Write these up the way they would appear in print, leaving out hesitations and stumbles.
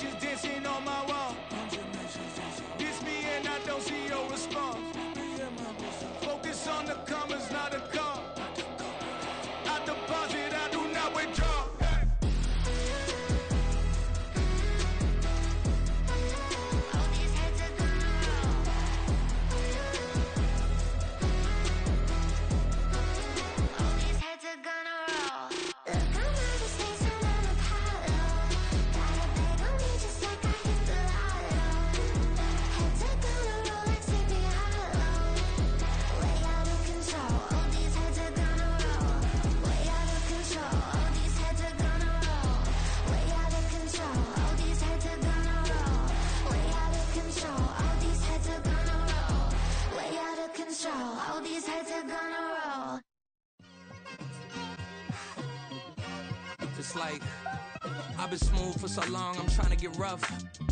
nations dancing on my wall. Diss me and I don't see your response. Focus on the commas, not the call. I deposit, I do not withdraw. It's like, I've been smooth for so long, I'm trying to get rough.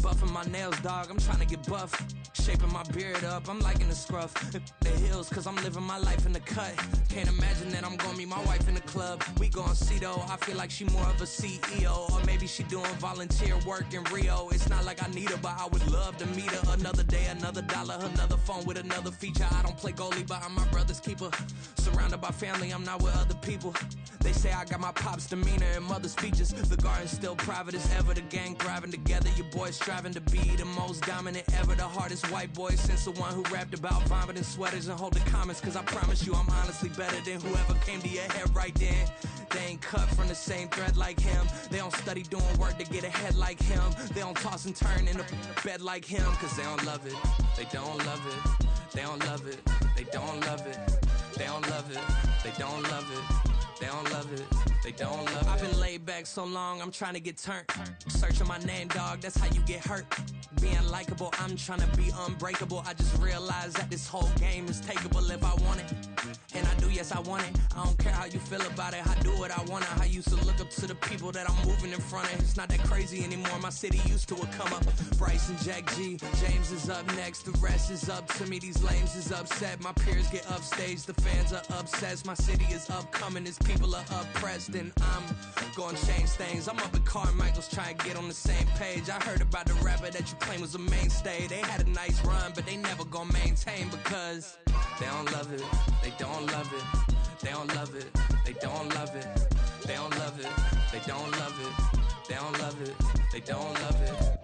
Buffing my nails, dog, I'm trying to get buff. Shaping my beard up, I'm liking the scruff. The hills, cause I'm living my life in the cut. Can't imagine that I'm gonna meet my wife in the club. We gon' see though, I feel like she more of a CEO. Or maybe she doing volunteer work in Rio. It's not like I need her, but I would love to meet her. Another day, another dollar, another phone with another feature. I don't play goalie, but I'm my brother's keeper. Surrounded by family, I'm not with other people. They say I got my pop's demeanor and mother's features. The garden's still private as ever, the gang thriving together. Your boys striving to be the most dominant ever. The hardest white boy since the one who rapped about vomiting sweaters and holding comments. Cause I promise you I'm honestly better than whoever came to your head right then. They ain't cut from the same thread like him. They don't study doing work to get ahead like him. They don't toss and turn in the bed like him. Cause they don't love it, they don't love it. They don't love it, they don't love it. They don't love it, they don't love it. They don't love it, they don't love it. I've been laid back so long, I'm trying to get turned. Searching my name, dog, that's how you get hurt. Being likable, I'm trying to be unbreakable. I just realized that this whole game is takeable if I want it. And I do, yes, I want it. I don't care how you feel about it, I do what I want it. I used to look up to the people that I'm moving in front of. It's not that crazy anymore, my city used to it come up. Bryce and Jack G, James is up next. The rest is up to me, these lames is upset. My peers get upstaged, the fans are obsessed. My city is upcoming, it's people are oppressed, and I'm gonna change things. I'm up at Carmichael's trying to get on the same page. I heard about the rapper that you claim was a mainstay. They had a nice run, but they never gonna maintain because they don't love it, they don't love it, they don't love it, they don't love it, they don't love it, they don't love it, they don't love it, they don't love it.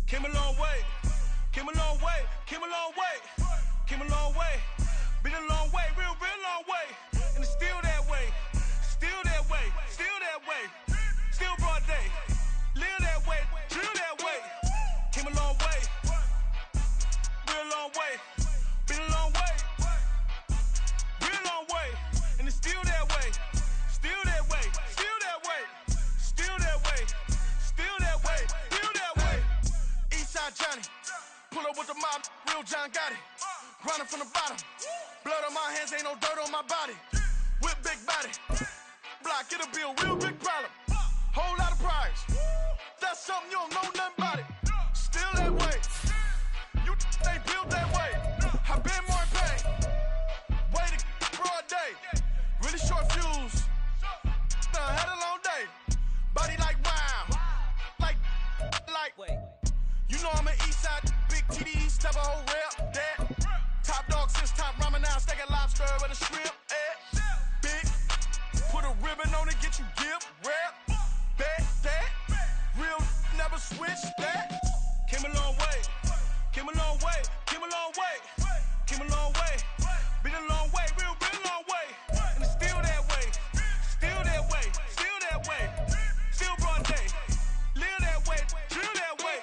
Came a long way, came a long way, came a long way, came a long way, been a long way, real long way, and it's still that way, still that way, still that way, still broad day, live that way, drill that way, came a long way, real long way, been a long way, real long way, and it's still that way, still that way, still that way, still that way, still that way, still that way. Eastside Johnny, pull up with the mob, real John got it. Grinding from the bottom, blood on my hands, ain't no dirt on my body. Whip big body, block, it'll be a real big problem. Whole lot of prize, that's something you don't know nothing about it. Still that way, you they built that way. I been more in pain, way to broad day. Really short fuse, done had a long day. Body like wow, like. You know I'm an east side, big TDs, type of whole rep, that. Top dog since top ramen now, stacking lobster with a shrimp, big, put a ribbon on it, get you dip, rap, bet, that. Real never switch that. Came a long way, came a long way, came a long way, came a long way, been a long way, real long way, and it's still that way, still that way, still that way, still broad day, live that way, drill that way.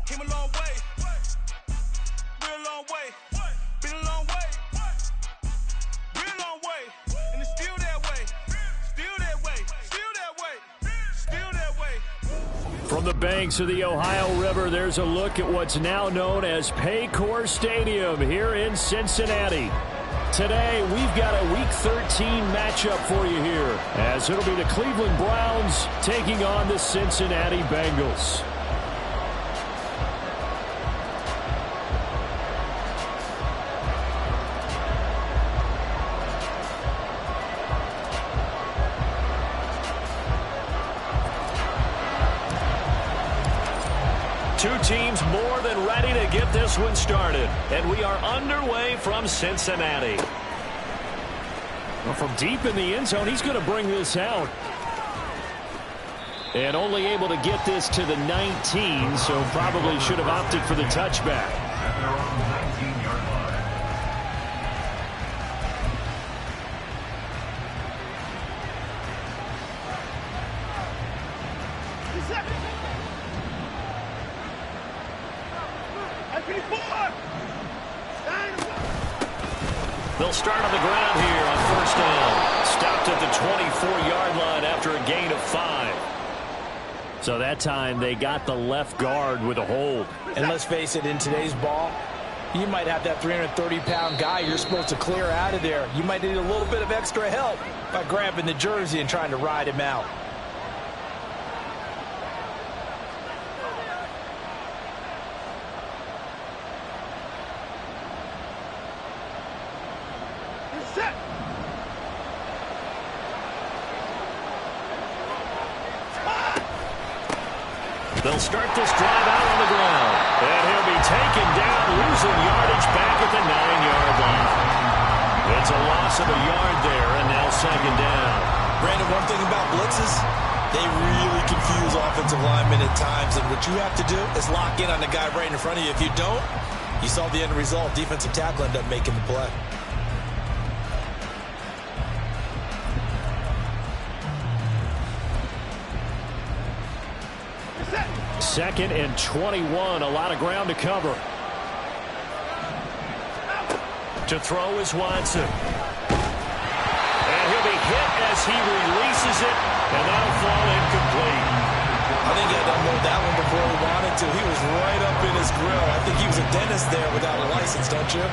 Came a long way, real long way, been a long way, real long way, and it's still that way, still that way, still that way, still that way. From the banks of the Ohio River, there's a look at what's now known as Paycor Stadium here in Cincinnati. Today, we've got a Week 13 matchup for you here, as it'll be the Cleveland Browns taking on the Cincinnati Bengals. Two teams more than ready to get this one started. And we are underway from Cincinnati. Well, from deep in the end zone, he's going to bring this out. And only able to get this to the 19, so probably should have opted for the touchback. They'll start on the ground here on 1st down. Stopped at the 24-yard line after a gain of 5. So that time they got the left guard with a hold. And let's face it, in today's ball, you might have that 330-pound guy you're supposed to clear out of there. You might need a little bit of extra help by grabbing the jersey and trying to ride him out. They'll start this drive out on the ground. And he'll be taken down, losing yardage back at the 9-yard line. It's a loss of a yard there, and now 2nd down. Brandon, one thing about blitzes, they really confuse offensive linemen at times. And what you have to do is lock in on the guy right in front of you. If you don't, you saw the end result. Defensive tackle ended up making the play. 2nd and 21, a lot of ground to cover. To throw is Watson. And he'll be hit as he releases it, and that'll fall incomplete. I think he had to unload that one before he wanted to. He was right up in his grill. I think he was a dentist there without a license, don't you?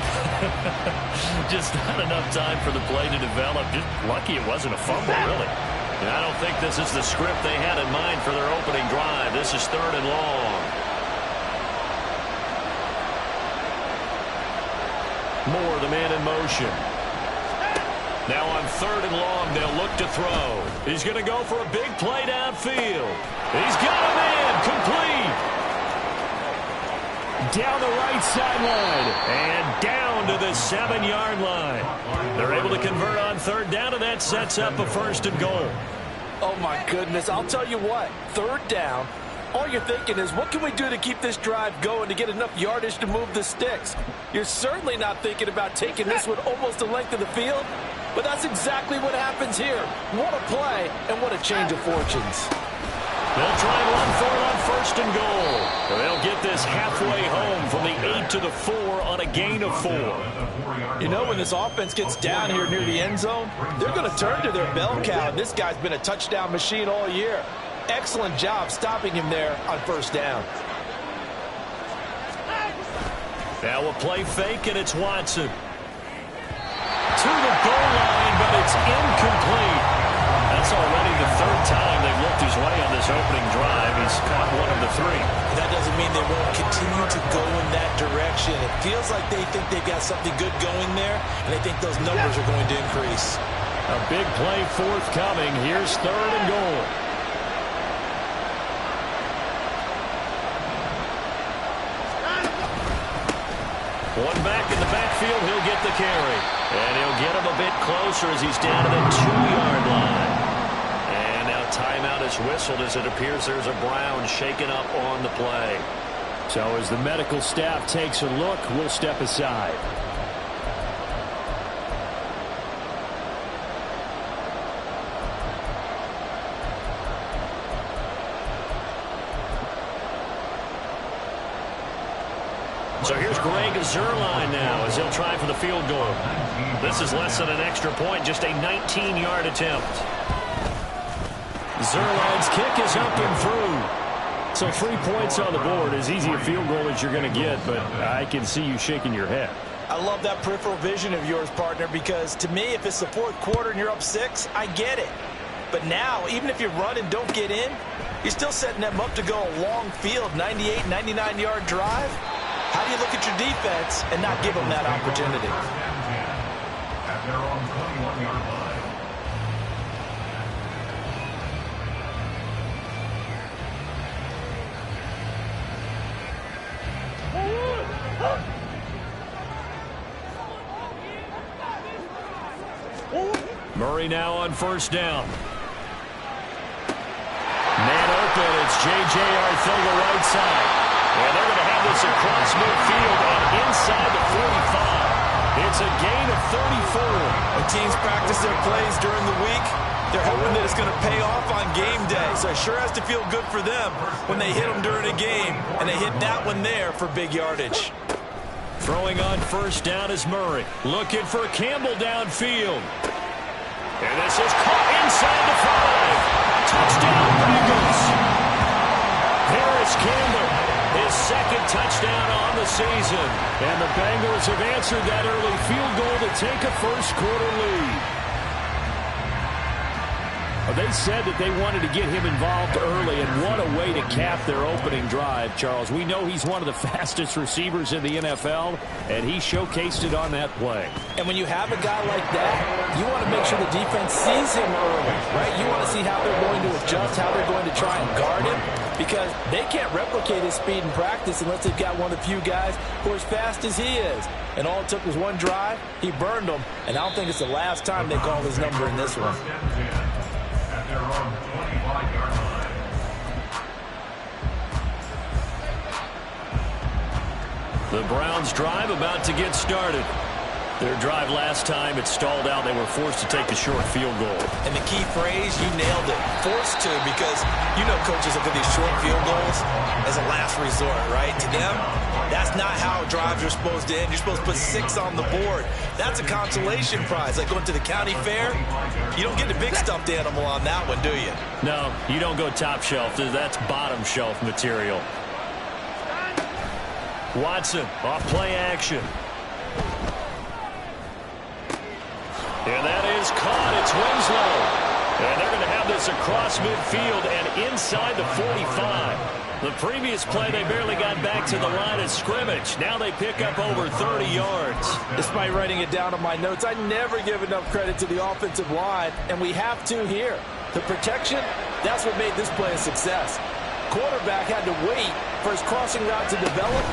Just not enough time for the play to develop. Just lucky it wasn't a fumble, really. And I don't think this is the script they had in mind for their opening drive. This is 3rd and long. Moore, the man in motion. Now on 3rd and long, they'll look to throw. He's going to go for a big play downfield. He's got a man complete. Down the right sideline and down to the 7-yard line. They're able to convert on 3rd down, and that sets up a 1st and goal. Oh, my goodness. I'll tell you what. 3rd down, all you're thinking is, what can we do to keep this drive going to get enough yardage to move the sticks? You're certainly not thinking about taking this one almost the length of the field, but that's exactly what happens here. What a play, and what a change of fortunes. They'll try and run for it on 1st and goal. They'll get this halfway home from the 8 to the 4 on a gain of 4. You know, when this offense gets down here near the end zone, they're going to turn to their bell cow. This guy's been a touchdown machine all year. Excellent job stopping him there on 1st down. Now a play fake, and it's Watson. To the goal line, but it's incomplete. That's already the 3rd time they've looked his way on this opening drive. He's caught one of the 3. That doesn't mean they won't continue to go in that direction. It feels like they think they've got something good going there, and they think those numbers are going to increase. A big play forthcoming. Here's 3rd and goal. One back in the backfield, he'll get the carry. And he'll get him a bit closer as he's down to the 2-yard line. And now timeout is whistled as it appears there's a Brown shaken up on the play. So as the medical staff takes a look, we'll step aside. So here's Greg Zuerlein now as he'll try for the field goal. This is less than an extra point, just a 19-yard attempt. Zuerlein's kick is up and through. So 3 points on the board, as easy a field goal as you're going to get, but I can see you shaking your head. I love that peripheral vision of yours, partner, because to me, if it's the 4th quarter and you're up 6, I get it. But now, even if you run and don't get in, you're still setting them up to go a long field, 98, 99-yard drive. How do you look at your defense and not give them that opportunity? At their own 21-yard line. Murray now on first down. Man open, it's J.J. Arthur, right side. And they're going to have this across midfield and inside the 45. It's a gain of 34. When teams practice their plays during the week, they're hoping that it's going to pay off on game day. So it sure has to feel good for them when they hit them during a game, and they hit that one there for big yardage. Throwing on first down is Murray. Looking for Campbell downfield. And this is caught inside the 5. Touchdown, Bengals. Harris Campbell, his second touchdown on the season. And the Bengals have answered that early field goal to take a first-quarter lead. They said that they wanted to get him involved early, and what a way to cap their opening drive, Charles. We know he's one of the fastest receivers in the NFL, and he showcased it on that play. And when you have a guy like that, you want to make sure the defense sees him early, right? You want to see how they're going to adjust, how they're going to try and guard him, because they can't replicate his speed in practice unless they've got one of the few guys who are as fast as he is. And all it took was one drive. He burned them, and I don't think it's the last time they call his number in this one. The Browns drive about to get started. Their drive last time, it stalled out. They were forced to take the short field goal. And the key phrase, you nailed it. Forced to, because you know coaches look at these short field goals as a last resort, right? To them, that's not how drives are supposed to end. You're supposed to put 6 on the board. That's a consolation prize. Like going to the county fair, you don't get the big stuffed animal on that one, do you? No, you don't go top shelf. That's bottom shelf material. Watson, off play action. And that is caught. It's Winslow. And they're going to have this across midfield and inside the 45. The previous play, they barely got back to the line of scrimmage. Now they pick up over 30 yards. Despite writing it down on my notes, I never give enough credit to the offensive line, and we have to here. The protection, that's what made this play a success. Quarterback had to wait for his crossing route to develop,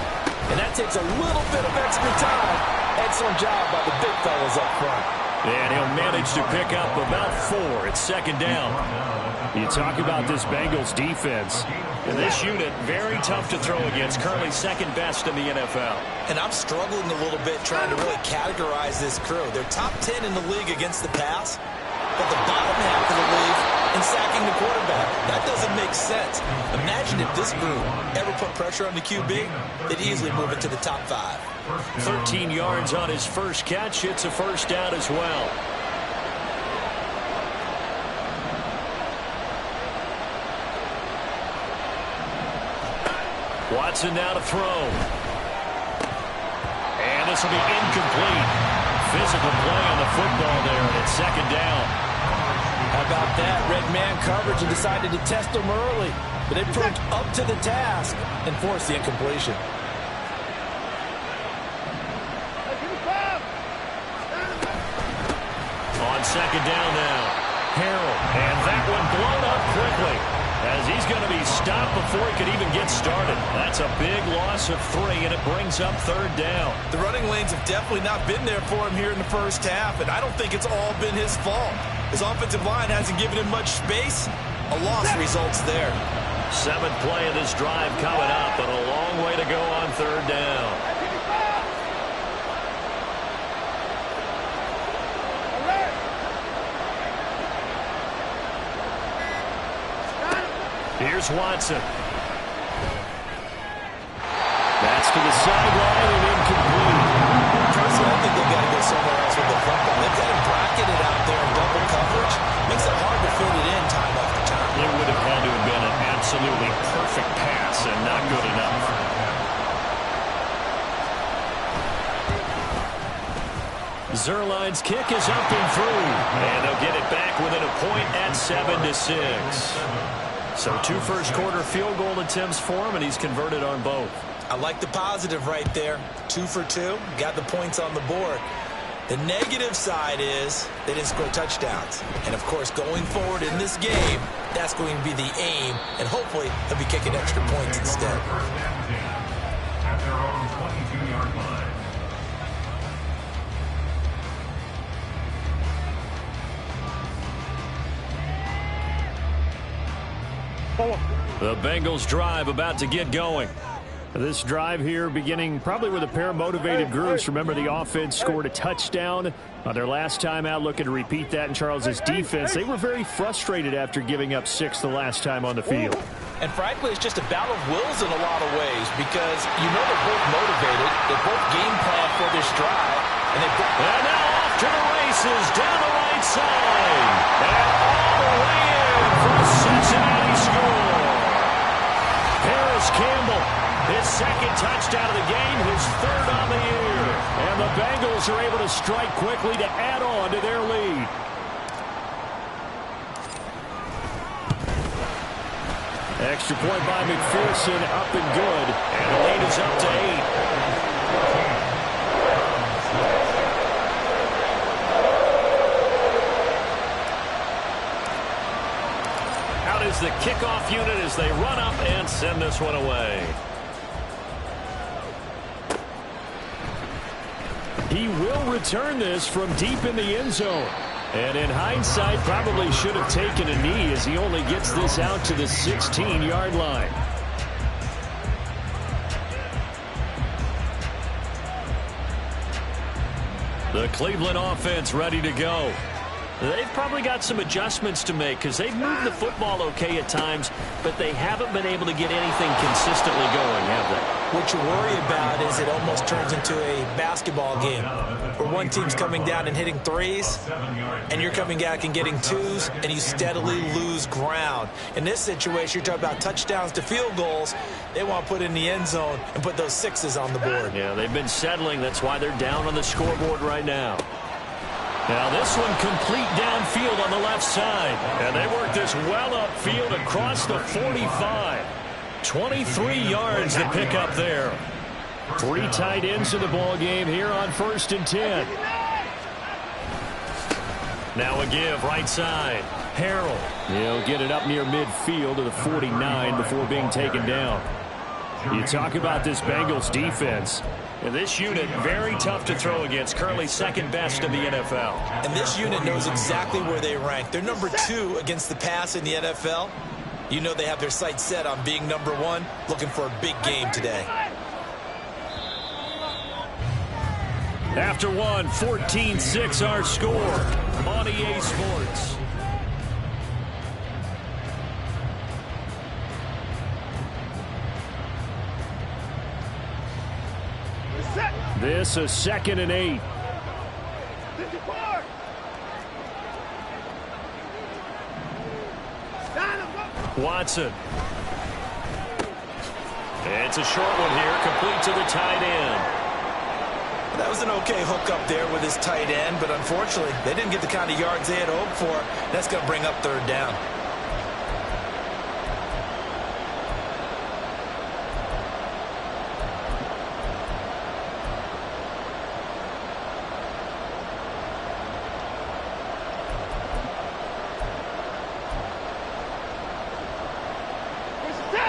and that takes a little bit of extra time. Excellent job by the big fellas up front. And he'll manage to pick up about 4. It's second down. You talk about this Bengals defense. And this unit, very tough to throw against. Currently second best in the NFL. And I'm struggling a little bit trying to really categorize this crew. They're top 10 in the league against the pass, but the bottom half of the league in sacking the quarterback. That doesn't make sense. Imagine if this group ever put pressure on the QB, they'd easily move it to the top 5. 13 yards on his first catch. It's a first down as well. Watson now to throw. And this will be incomplete. Physical play on the football there, and it's second down. How about that? Red man coverage and decided to test them early. But they proved up to the task and forced the incompletion. On second down now, Harrell, and that one blown up quickly as he's going to be stopped before he could even get started. That's a big loss of 3, and it brings up third down. The running lanes have definitely not been there for him here in the first half, and I don't think it's all been his fault. His offensive line hasn't given him much space. A loss results there. 7th play of this drive coming up, and a long way to go on third down. Here's Watson. That's to the sideline and incomplete. Personally, I think they've got to go somewhere else with the football. They've got him bracketed out there in double coverage. Makes it hard to fit it in time after time. It would have had to have been an absolutely perfect pass and not good enough. Zerline's kick is up and through. And they'll get it back within a point at 7-6. So 2 first-quarter field goal attempts for him, and he's converted on both. I like the positive right there. 2 for 2. Got the points on the board. The negative side is they didn't score touchdowns. And, of course, going forward in this game, that's going to be the aim. And hopefully he'll be kicking extra points instead. At their own 22-yard line. The Bengals drive about to get going. This drive here beginning probably with a pair of motivated groups. Remember, the offense scored a touchdown on their last time out, looking to repeat that in Charles's defense. They were very frustrated after giving up 6 the last time on the field. And frankly, it's just a battle of wills in a lot of ways because you know they're both motivated. They both game plan for this drive. And now off to the races down the right side. And all the way in for a Cincinnati score. Harris Campbell, his second touchdown of the game, his third on the year. And the Bengals are able to strike quickly to add on to their lead. Extra point by McPherson, up and good. And the lead is up to 8. Out is the kickoff unit as they run up and send this one away. He will return this from deep in the end zone. And in hindsight, probably should have taken a knee as he only gets this out to the 16-yard line. The Cleveland offense ready to go. They've probably got some adjustments to make because they've moved the football okay at times, but they haven't been able to get anything consistently going, have they? What you worry about is it almost turns into a basketball game where one team's coming down and hitting threes, and you're coming back and getting twos, and you steadily lose ground. In this situation, you're talking about touchdowns to field goals. They want to put in the end zone and put those sixes on the board. Yeah, they've been settling. That's why they're down on the scoreboard right now. Now this one complete downfield on the left side. And they work this well upfield across the 45. 23 yards to pick up there. 3 tight ends in the ball game here on 1st and 10. Now a give right side. Harrell. He'll get it up near midfield to the 49 before being taken down. You talk about this Bengals defense. And this unit, very tough to throw against, currently second best in the NFL. And this unit knows exactly where they rank. They're number 2 against the pass in the NFL. You know they have their sights set on being number 1, looking for a big game today. After one, 14-6 our score on EA Sports. This is 2nd and 8. Watson. It's a short one here, complete to the tight end. That was an okay hook up there with his tight end, but unfortunately, they didn't get the kind of yards they had hoped for. That's going to bring up 3rd down.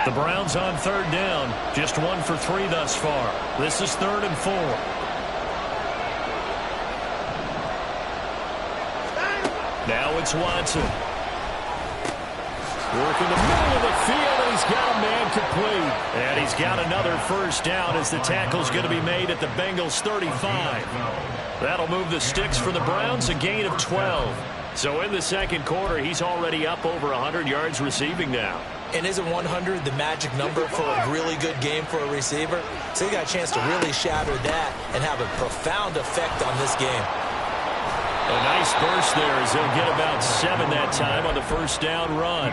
The Browns on 3rd down. Just 1 for 3 thus far. This is 3rd and 4. Now it's Watson. Working the middle of the field, and he's got a man complete. And he's got another 1st down as the tackle's going to be made at the Bengals 35. That'll move the sticks for the Browns, a gain of 12. So in the 2nd quarter, he's already up over 100 yards receiving now. And isn't 100 the magic number for a really good game for a receiver? So he got a chance to really shatter that and have a profound effect on this game. A nice burst there as he'll get about 7 that time on the 1st down run.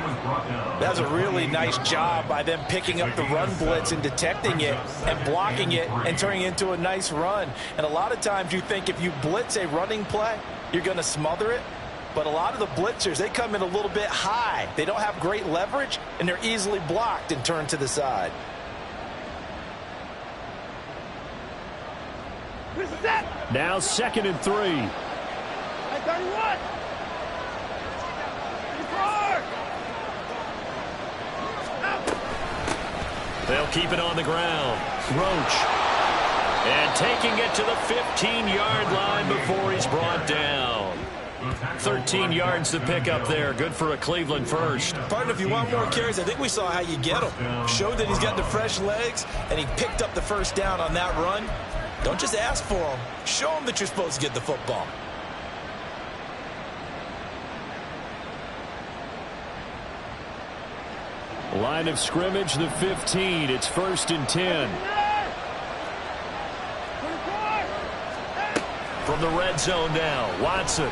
That was a really nice job by them picking up the run blitz and detecting it and blocking it and turning it into a nice run. And a lot of times you think if you blitz a running play, you're going to smother it. But a lot of the blitzers, they come in a little bit high. They don't have great leverage, and they're easily blocked and turned to the side. Now 2nd and 3. 31. They'll keep it on the ground. Roach. And taking it to the 15-yard line before he's brought down. 13 yards to pick up there. Good for a Cleveland first. Partner, if you want more carries, I think we saw how you get them. Showed that he's got the fresh legs, and he picked up the first down on that run. Don't just ask for them. Show them that you're supposed to get the football. Line of scrimmage, the 15. It's 1st and 10. From the red zone now, Watson.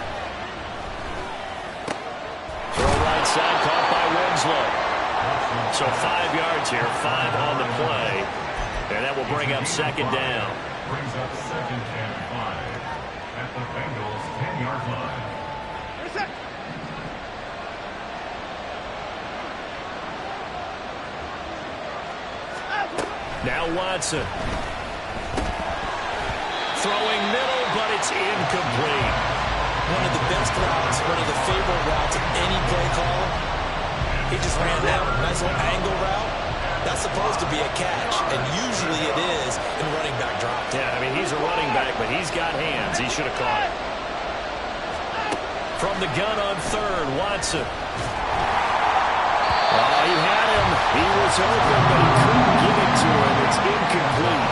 Throw right side, caught by Winslow. So 5 yards here, 5 on the play. And that will bring up second down. Brings up 2nd and 5 at the Bengals' 10-yard line. Now Watson. Throwing middle, but it's incomplete. One of the best routes, one of the favorite routes of any play caller. He just ran down a nice little angle route. That's supposed to be a catch, and usually it is in running back drop. Yeah, I mean, he's a running back, but he's got hands. He should have caught it. From the gun on third, Watson. Oh, he had him. He was open, but he couldn't get it to him. It's incomplete.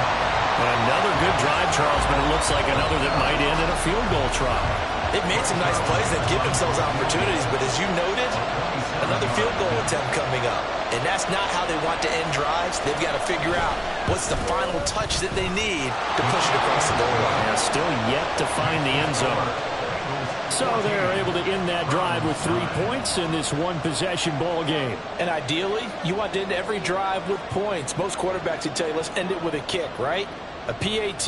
Another good drive, Charles, but it looks like another that might end in a field goal try. They've made some nice plays that give themselves opportunities, but as you noted, another field goal attempt coming up. And that's not how they want to end drives. They've got to figure out what's the final touch that they need to push it across the goal line. Yeah, still yet to find the end zone. So they're able to end that drive with 3 points in this one-possession ball game. And ideally, you want to end every drive with points. Most quarterbacks would tell you, let's end it with a kick, right? A PAT,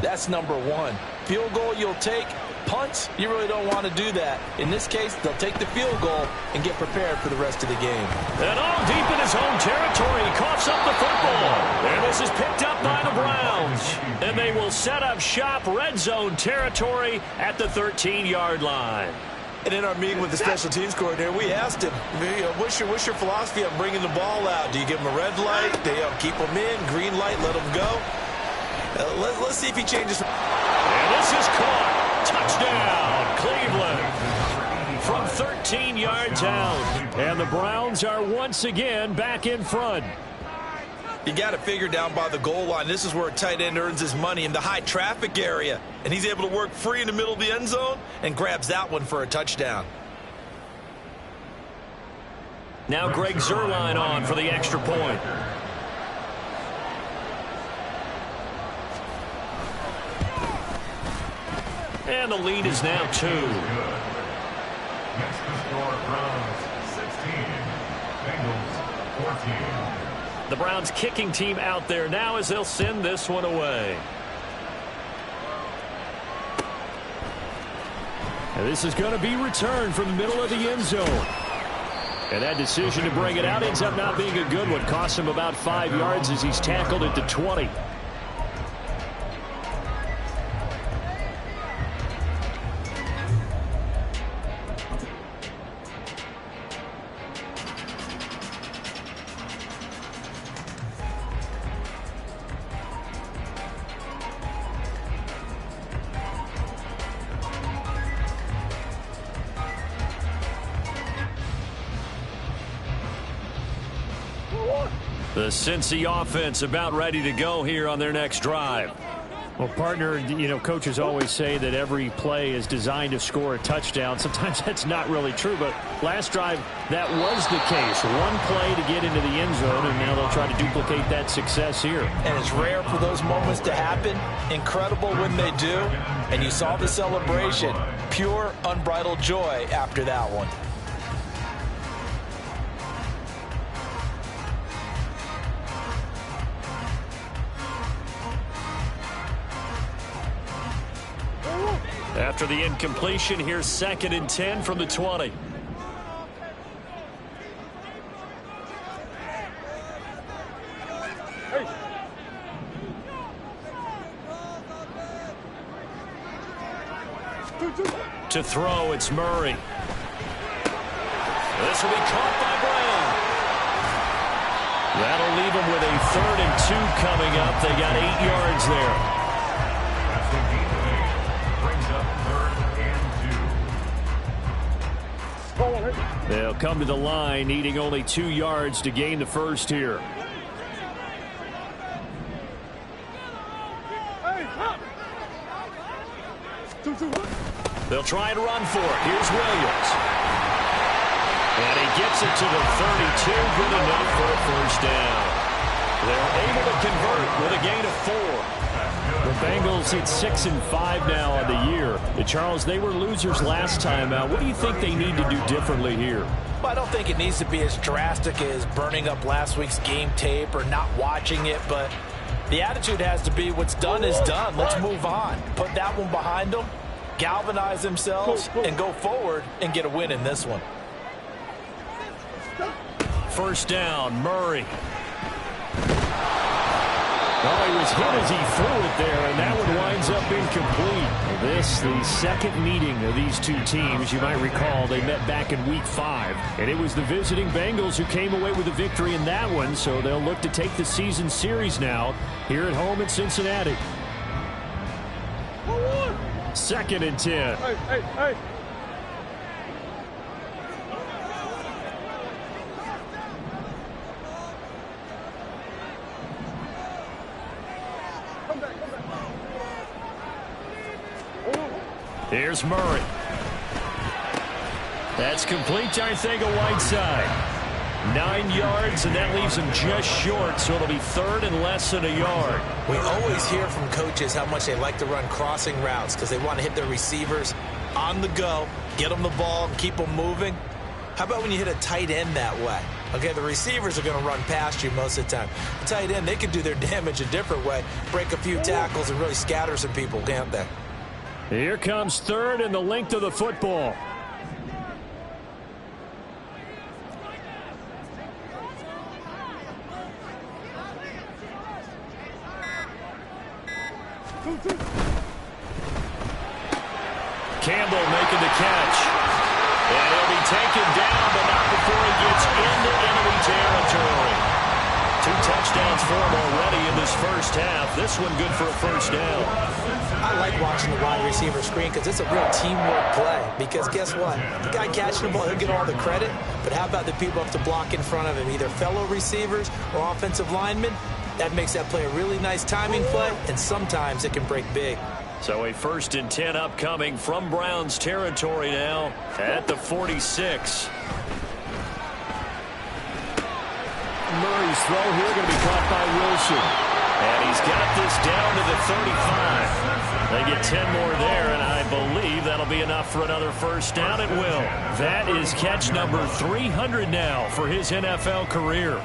that's number one. Field goal you'll take. Punts, you really don't want to do that. In this case, they'll take the field goal and get prepared for the rest of the game. And all deep in his home territory, he coughs up the football. And this is picked up by the Browns. And they will set up shop red zone territory at the 13-yard line. And in our meeting with the special teams coordinator, we asked him, what's your philosophy on bringing the ball out? Do you give them a red light? Do you keep them in? Green light, let them go? Let's see if he changes. And this is caught. Touchdown, Cleveland. From 13 yards out. And the Browns are once again back in front. You got to figure down by the goal line. This is where a tight end earns his money, in the high traffic area. And he's able to work free in the middle of the end zone and grabs that one for a touchdown. Now Greg Zuerlein on for the extra point. And the lead is now 2. Next to score, Browns 16, Bengals 14. The Browns kicking team out there now as they'll send this one away. And this is going to be returned from the middle of the end zone. And that decision to bring it out ends up not being a good one. Costs him about 5 yards as he's tackled at the 20. The Cincy offense about ready to go here on their next drive. Well, partner, coaches always say that every play is designed to score a touchdown. Sometimes that's not really true, but last drive, that was the case. One play to get into the end zone, and now they'll try to duplicate that success here. And it's rare for those moments to happen. Incredible when they do. And you saw the celebration. Pure, unbridled joy after that one. After the incompletion, here's 2nd and 10 from the 20. To throw, it's Murray. This will be caught by Brown. That'll leave them with a 3rd and 2 coming up. They got 8 yards there. They'll come to the line, needing only 2 yards to gain the first here. They'll try and run for it. Here's Williams. And he gets it to the 32. Good enough for a first down. They're able to convert with a gain of 4. The Bengals hit 6-5 now on the year. Charles, they were losers last time out. What do you think they need to do differently here? Well, I don't think it needs to be as drastic as burning up last week's game tape or not watching it, but the attitude has to be what's done is done. Let's move on. Put that one behind them, galvanize themselves, and go forward and get a win in this one. First down, Murray. Well, he was hit as he threw it there, and that one winds up incomplete. This, the second meeting of these two teams. You might recall they met back in Week 5, and it was the visiting Bengals who came away with a victory in that one, so they'll look to take the season series now here at home in Cincinnati. 2nd and 10. Hey. Here's Murray. That's complete to Arcega-Whiteside. 9 yards, and that leaves him just short, so it'll be 3rd and less than a yard. We always hear from coaches how much they like to run crossing routes because they want to hit their receivers on the go, get them the ball, keep them moving. How about when you hit a tight end that way? Okay, the receivers are going to run past you most of the time. The tight end, they can do their damage a different way, break a few tackles and really scatter some people, can't they? Here comes 3rd and the length of the football. Campbell making the catch. And he'll be taken down, but not before he gets into enemy territory. 2 touchdowns for him already in this first half. This one good for a first down. I like watching the wide receiver screen because it's a real teamwork play. Because guess what? The guy catching the ball, he'll get all the credit. But how about the people up to block in front of him, either fellow receivers or offensive linemen? That makes that play a really nice timing play, and sometimes it can break big. So a 1st and 10 upcoming from Browns territory now at the 46. Murray's throw here going to be caught by Wilson. And he's got this down to the 35. They get 10 more there, and I believe that'll be enough for another first down. It will. That is catch number 300 now for his NFL career.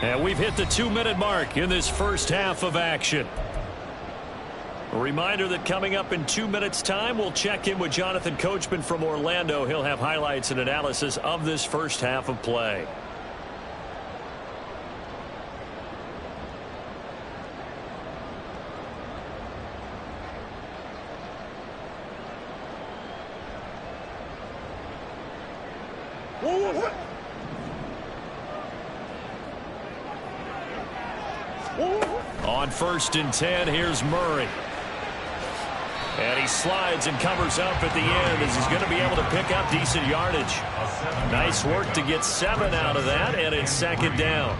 And we've hit the 2-minute mark in this first half of action. A reminder that coming up in 2 minutes' time, we'll check in with Jonathan Coachman from Orlando. He'll have highlights and analysis of this first half of play. On 1st and 10, here's Murray. And he slides and covers up at the end as he's going to be able to pick up decent yardage. Nice work to get 7 out of that, and it's 2nd down.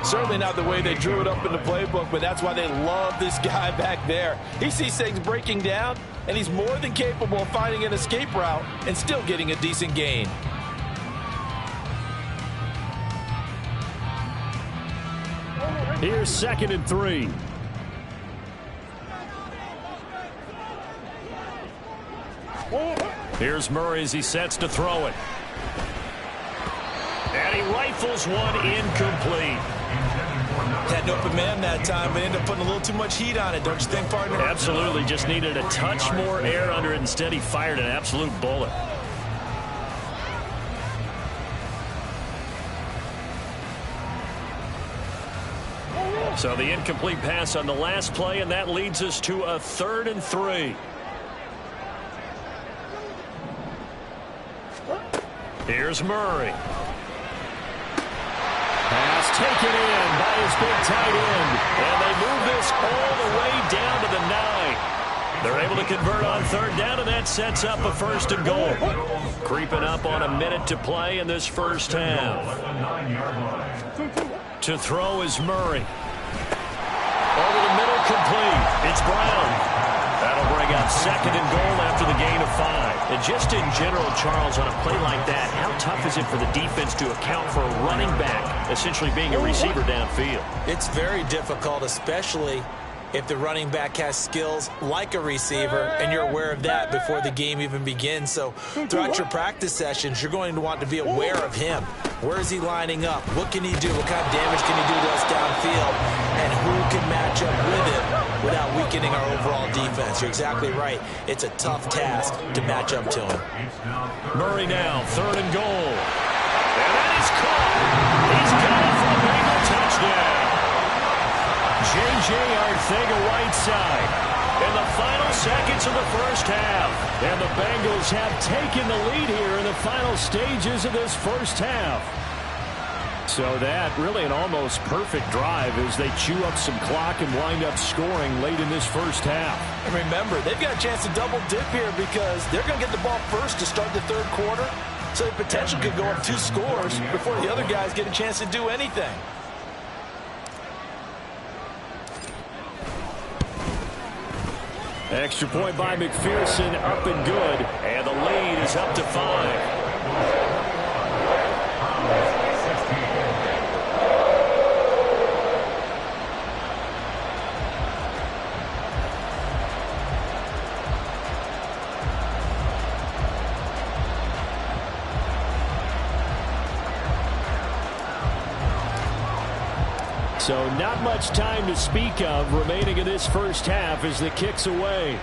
Certainly not the way they drew it up in the playbook, but that's why they love this guy back there. He sees things breaking down, and he's more than capable of finding an escape route and still getting a decent gain. Here's 2nd and 3. Here's Murray as he sets to throw it. And he rifles one incomplete. Had an open man that time, but ended up putting a little too much heat on it, don't you think, partner? Absolutely. Just needed a touch more air under it. Instead, he fired an absolute bullet. So the incomplete pass on the last play, and that leads us to a 3rd and 3. Here's Murray. Pass taken in by his big tight end. And they move this all the way down to the 9. They're able to convert on 3rd down, and that sets up a 1st and goal. Creeping up on a minute to play in this first half. To throw is Murray. Over the middle, complete. It's Brown. That'll bring up 2nd and goal after the gain of 5. And just in general, Charles, on a play like that, how tough is it for the defense to account for a running back essentially being a receiver downfield? It's very difficult, especially if the running back has skills like a receiver, and you're aware of that before the game even begins. So throughout your practice sessions, you're going to want to be aware of him. Where is he lining up? What can he do? What kind of damage can he do to us downfield? And who can match up with him without weakening our overall defense? You're exactly right. It's a tough task to match up to him. Murray now, 3rd and goal. And that is caught. He's got it for a Bengal touchdown. J.J. Arcega-Whiteside in the final seconds of the first half. And the Bengals have taken the lead here in the final stages of this first half. So that really an almost perfect drive as they chew up some clock and wind up scoring late in this first half. And remember, they've got a chance to double dip here because they're going to get the ball first to start the 3rd quarter. So the potential could go up 2 scores before the other guys get a chance to do anything. Extra point by McPherson, up and good. And the lead is up to 5. So not much time to speak of remaining in this first half as the kick's away.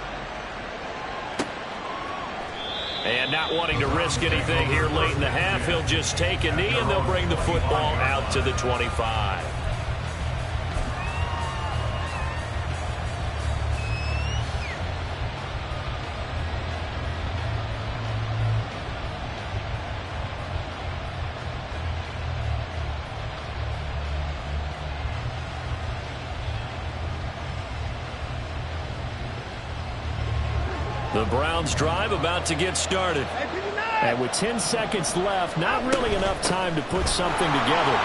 And not wanting to risk anything here late in the half, he'll just take a knee and they'll bring the football out to the 25. The Browns drive about to get started. And with 10 seconds left, not really enough time to put something together.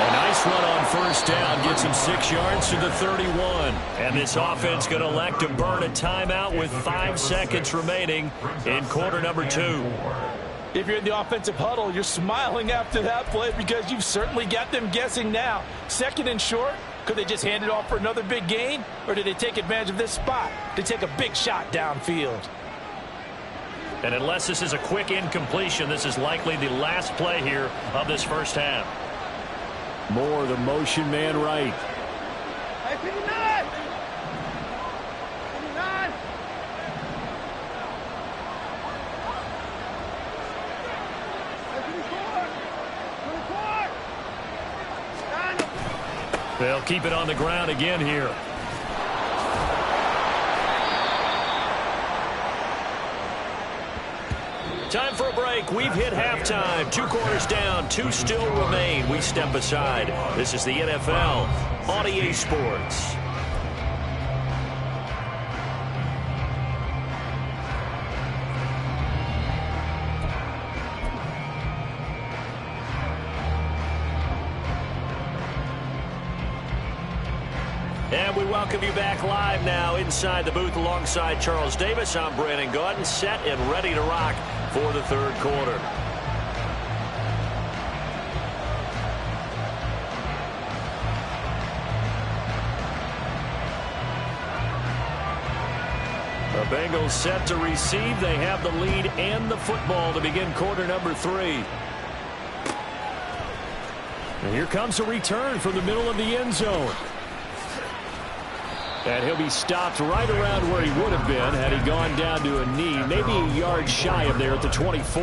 A nice run on 1st down gets him 6 yards to the 31. And this offense going to elect to burn a timeout with 5 seconds remaining in quarter number 2. If you're in the offensive huddle, you're smiling after that play because you've certainly got them guessing now. 2nd and short. Could they just hand it off for another big gain? Or did they take advantage of this spot to take a big shot downfield? And unless this is a quick incompletion, this is likely the last play here of this first half. More the motion man right. They'll keep it on the ground again here. Time for a break. We've hit halftime. 2 quarters down. 2 still remain. We step aside. This is the NFL on EA Sports. And we welcome you back live now inside the booth alongside Charles Davis. I'm Brandon Gaudin, set and ready to rock for the 3rd quarter. The Bengals set to receive. They have the lead and the football to begin quarter number 3. And here comes a return from the middle of the end zone. And he'll be stopped right around where he would have been had he gone down to a knee, maybe a yard shy of there at the 24.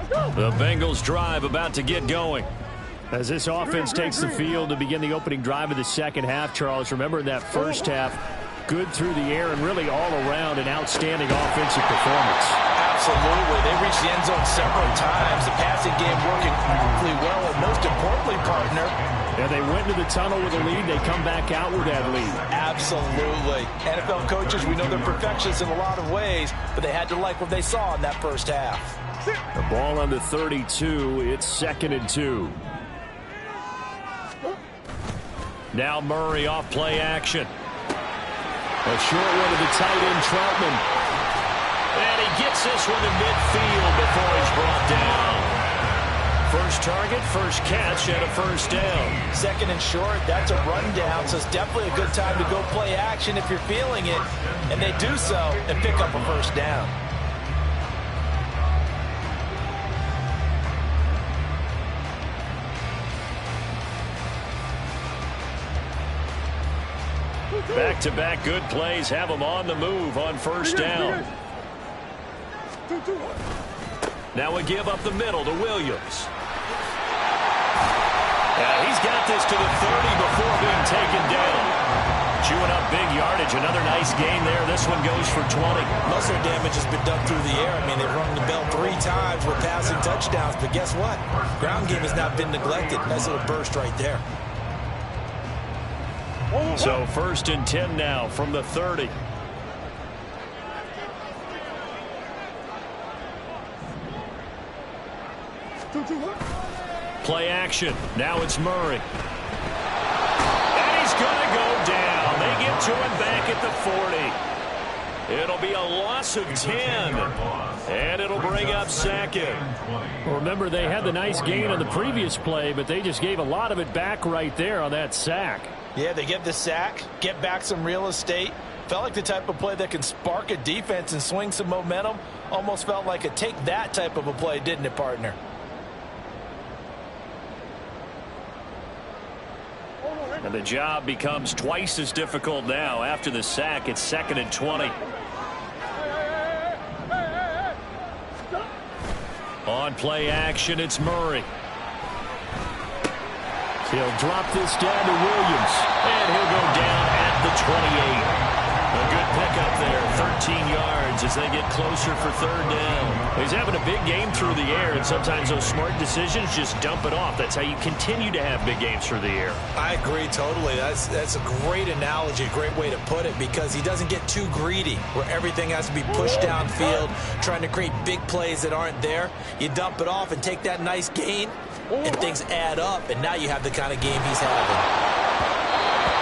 Let's go! The Bengals drive about to get going. As this offense takes the field to begin the opening drive of the second half, Charles, remember in that first half, good through the air and really all around an outstanding offensive performance. Absolutely. They reached the end zone several times. The passing game working awfully well, and most importantly, partner, yeah, they went to the tunnel with a lead. They come back out with that lead. Absolutely. NFL coaches, we know they're perfectionists in a lot of ways, but they had to like what they saw in that first half. The ball on the 32. It's 2nd and 2. Now Murray off play action. A short one to the tight end, Troutman. And he gets this one in midfield before he's brought down. First target, first catch, and a first down. 2nd and short, that's a rundown, so it's definitely a good time to go play action if you're feeling it. And they do so and pick up a first down. Back-to-back good plays have them on the move on first down. Now we give up the middle to Williams. He's got this to the 30 before being taken down. Chewing up big yardage. Another nice gain there. This one goes for 20. Most of their damage has been done through the air. I mean, they've rung the bell 3 times with passing touchdowns. But guess what? Ground game has not been neglected. Nice little burst right there. So 1st and 10 now from the 30. Play action. Now it's Murray. And he's going to go down. They get to him back at the 40. It'll be a loss of 10. And it'll bring up 2nd. Well, remember, they had the nice gain on the previous play, but they just gave a lot of it back right there on that sack. Yeah, they get the sack, get back some real estate. Felt like the type of play that can spark a defense and swing some momentum. Almost felt like a take that type of a play, didn't it, partner? And the job becomes twice as difficult now. After the sack, it's 2nd and 20. On play action, it's Murray. He'll drop this down to Williams. And he'll go down at the 28. A good pickup there, 13 yards as they get closer for 3rd down. He's having a big game through the air, and sometimes those smart decisions just dump it off. That's how you continue to have big games through the air. I agree totally. That's a great analogy, a great way to put it, because he doesn't get too greedy where everything has to be pushed downfield, trying to create big plays that aren't there. You dump it off and take that nice gain, and things add up, and now you have the kind of game he's having.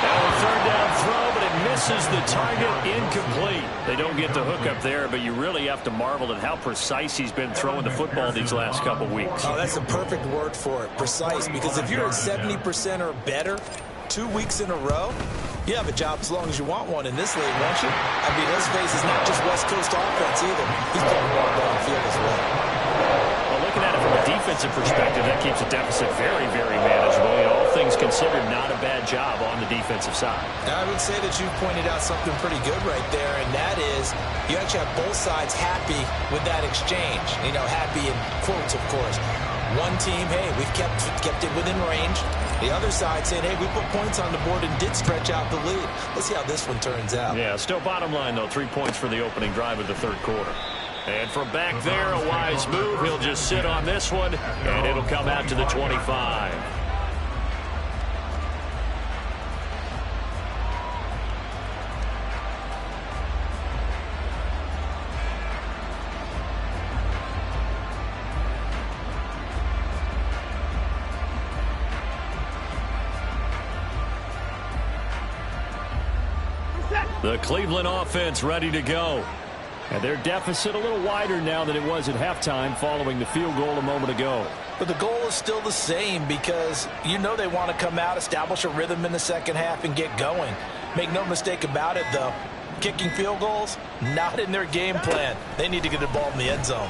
Now a 3rd down throw, but it misses the target. Incomplete. They don't get the hook up there, but you really have to marvel at how precise he's been throwing the football these last couple weeks. Oh, that's the perfect word for it, precise, because if you're at 70% or better 2 weeks in a row, you have a job as long as you want one in this league, won't you? I mean, let's face it, it's not just West Coast offense either. He's putting the ball downfield as well. Looking at it from a defensive perspective, that keeps the deficit very, very manageable. You know, all things considered, not a bad job on the defensive side. I would say that you pointed out something pretty good right there, and that is you actually have both sides happy with that exchange. You know, happy in quotes, of course. One team, hey, we've kept it within range. The other side saying, hey, we put points on the board and did stretch out the lead. Let's see how this one turns out. Yeah, still bottom line, though, 3 points for the opening drive of the 3rd quarter. And from back there, a wise move. He'll just sit on this one, and it'll come out to the 25. The Cleveland offense ready to go. And their deficit a little wider now than it was at halftime following the field goal a moment ago. But the goal is still the same, because you know they want to come out, establish a rhythm in the second half, and get going. Make no mistake about it, though. Kicking field goals, not in their game plan. They need to get the ball in the end zone.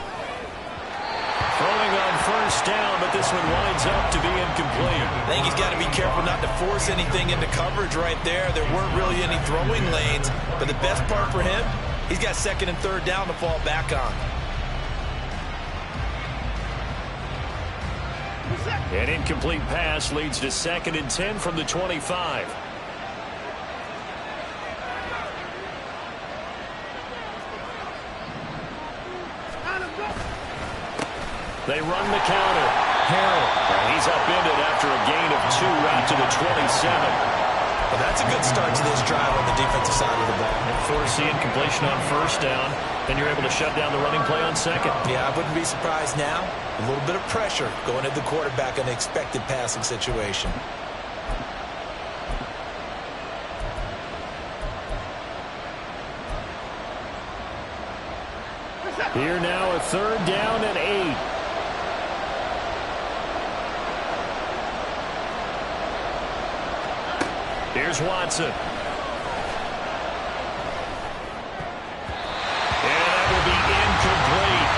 Throwing on 1st down, but this one winds up to be incomplete. I think he's got to be careful not to force anything into coverage right there. There weren't really any throwing lanes, but the best part for him, he's got 2nd and 3rd down to fall back on. An incomplete pass leads to 2nd and 10 from the 25. They run the counter. Harrell. He's upended after a gain of 2 out to the 27. Well, that's a good start to this drive on the defensive side of the ball. And forcing completion on 1st down. Then you're able to shut down the running play on 2nd. Yeah, I wouldn't be surprised now. A little bit of pressure going at the quarterback in an expected passing situation. Here now, a 3rd down and 8. Here's Watson. And that will be incomplete.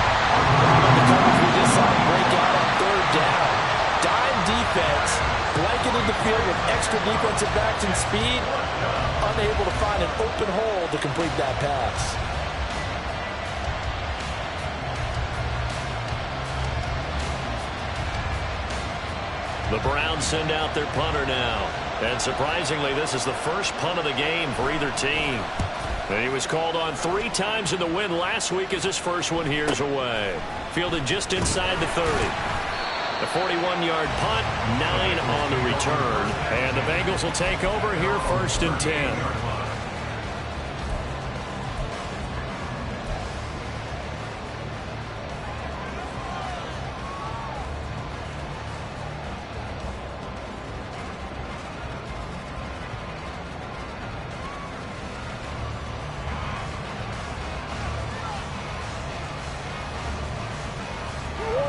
The coverage we just saw break out on 3rd down. Dime defense, blanketed the field with extra defensive backs and speed, unable to find an open hole to complete that pass. The Browns send out their punter now. And surprisingly, this is the first punt of the game for either team. And he was called on 3 times in the win last week as his first one here is away. Fielded just inside the 30. The 41-yard punt, 9 on the return. And the Bengals will take over here 1st and 10.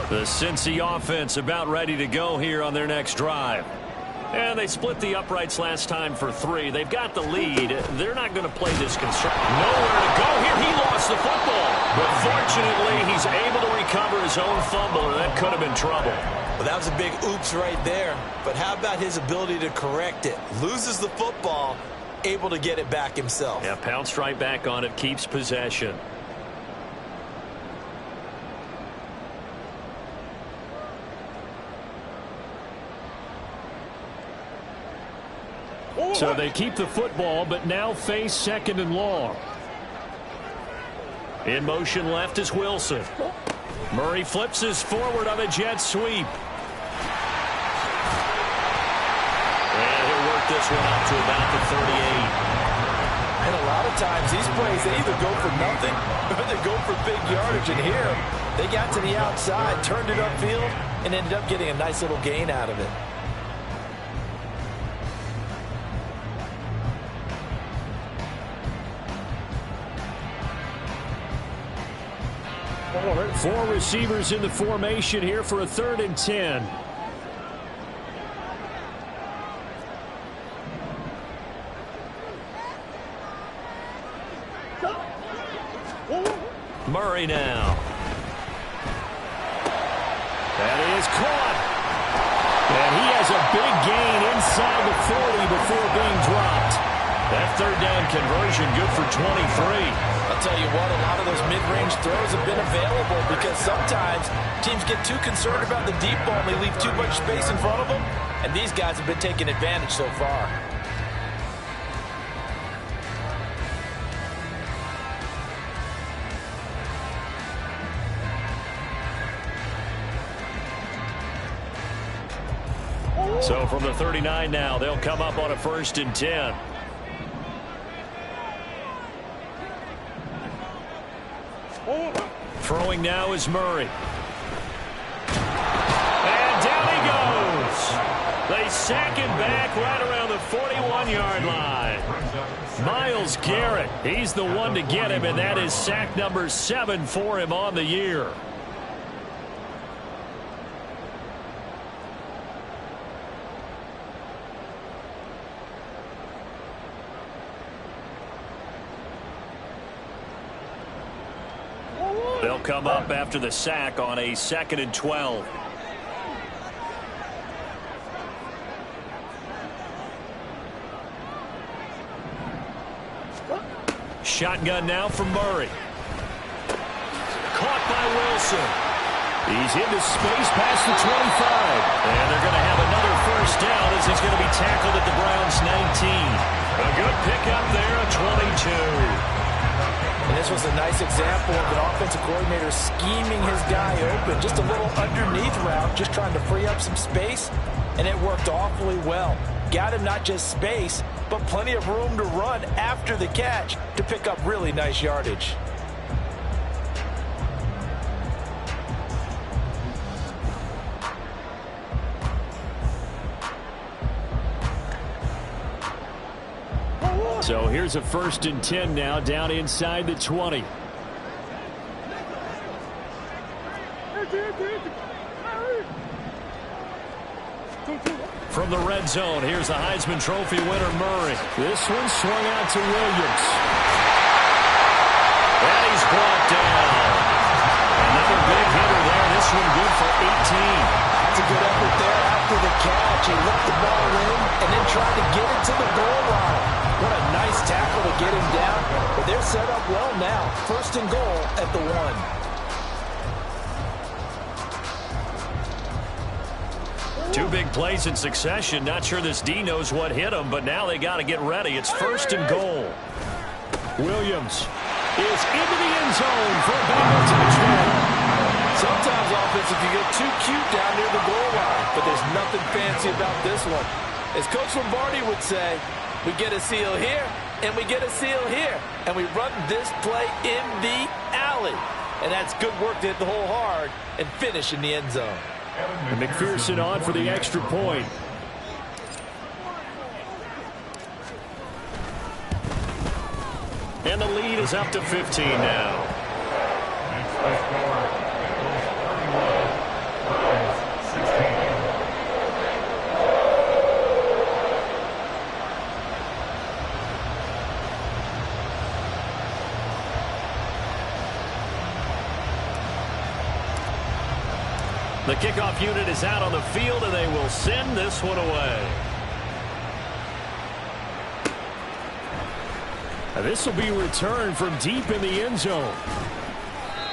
The Cincy offense about ready to go here on their next drive. And they split the uprights last time for 3. They've got the lead. They're not going to play this concern. Nowhere to go here. He lost the football. But fortunately, he's able to recover his own fumble, or that could have been trouble. Well, that was a big oops right there. But how about his ability to correct it? Loses the football, able to get it back himself. Yeah, pounced right back on it, keeps possession. So they keep the football, but now face 2nd and long. In motion left is Wilson. Murray flips his forward on a jet sweep. And he'll work this one up to about the 38. And a lot of times these plays, they either go for nothing or they go for big yardage. And here, they got to the outside, turned it upfield, and ended up getting a nice little gain out of it. Four receivers in the formation here for a 3rd and 10. Murray now. That is caught. And he has a big gain inside the 40 before being dropped. That 3rd down conversion good for 23. I'll tell you what, a lot of those mid-range throws have been available because sometimes teams get too concerned about the deep ball and they leave too much space in front of them, and these guys have been taking advantage so far. So from the 39 now, they'll come up on a 1st and 10. Throwing now is Murray. And down he goes. They sack him back right around the 41-yard line. Myles Garrett, he's the one to get him, and that is sack number 7 for him on the year. They'll come up after the sack on a 2nd and 12. Shotgun now from Murray. Caught by Wilson. He's into space past the 25. And they're going to have another first down as he's going to be tackled at the Browns' 19. A good pickup there, a 22. And this was a nice example of an offensive coordinator scheming his guy open. Just a little underneath route, just trying to free up some space, and it worked awfully well. Got him not just space, but plenty of room to run after the catch to pick up really nice yardage. So here's a 1st and 10 now, down inside the 20. From the red zone, here's the Heisman Trophy winner, Murray. This one swung out to Williams. And he's brought down. Another big hitter there. This one good for 18. That's a good effort there after the catch. He looked the ball in and then tried to get it to the goal line. What a nice tackle to get him down. But they're set up well now. 1st and goal at the 1. Two big plays in succession. Not sure this D knows what hit him, but now they got to get ready. It's 1st and goal. Williams is into the end zone for a Bengal touchdown. Sometimes offensive you get too cute down near the goal line, but there's nothing fancy about this one. As Coach Lombardi would say, we get a seal here, and we get a seal here, and we run this play in the alley. And that's good work to hit the hole hard and finish in the end zone. And McPherson on for the extra point. And the lead is up to 15 now. Next play score, Bengals 31, Browns 16. The kickoff unit is out on the field, and they will send this one away. This will be returned from deep in the end zone.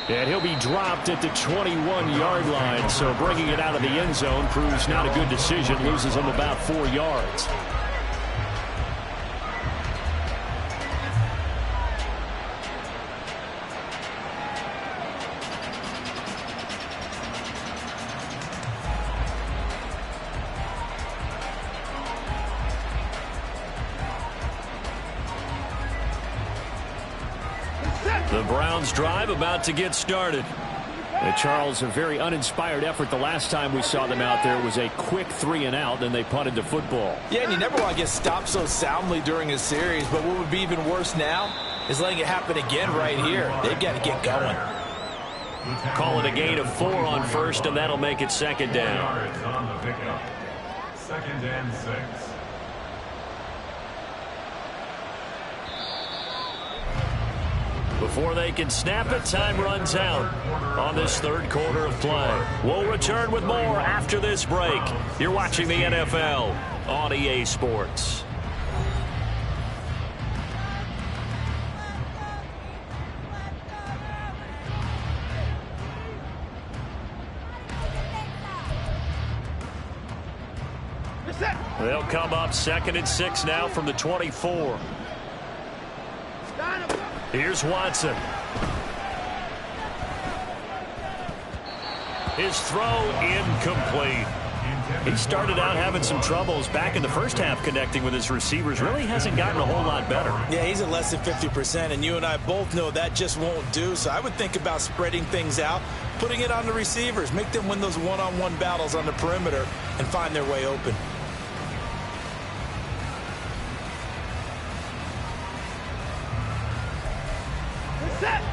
And he'll be dropped at the 21-yard line, so bringing it out of the end zone proves not a good decision, loses him about 4 yards. The Browns drive about to get started. Charles, a very uninspired effort the last time we saw them out there. It was a quick 3 and out, then they punted the football. Yeah, and you never want to get stopped so soundly during a series, but what would be even worse now is letting it happen again right here. They've got to get going. Call it a gain of 4 on 1st, and that'll make it 2nd down. Yards on the pickup. 2nd and 6. Before they can snap it, time runs out on this 3rd quarter of play. We'll return with more after this break. You're watching the NFL on EA Sports. They'll come up 2nd and 6 now from the 24. Here's Watson. His throw incomplete. He started out having some troubles back in the first half connecting with his receivers. Really hasn't gotten a whole lot better. Yeah, he's at less than 50%, and you and I both know that just won't do. So I would think about spreading things out, putting it on the receivers, make them win those one-on-one battles on the perimeter and find their way open.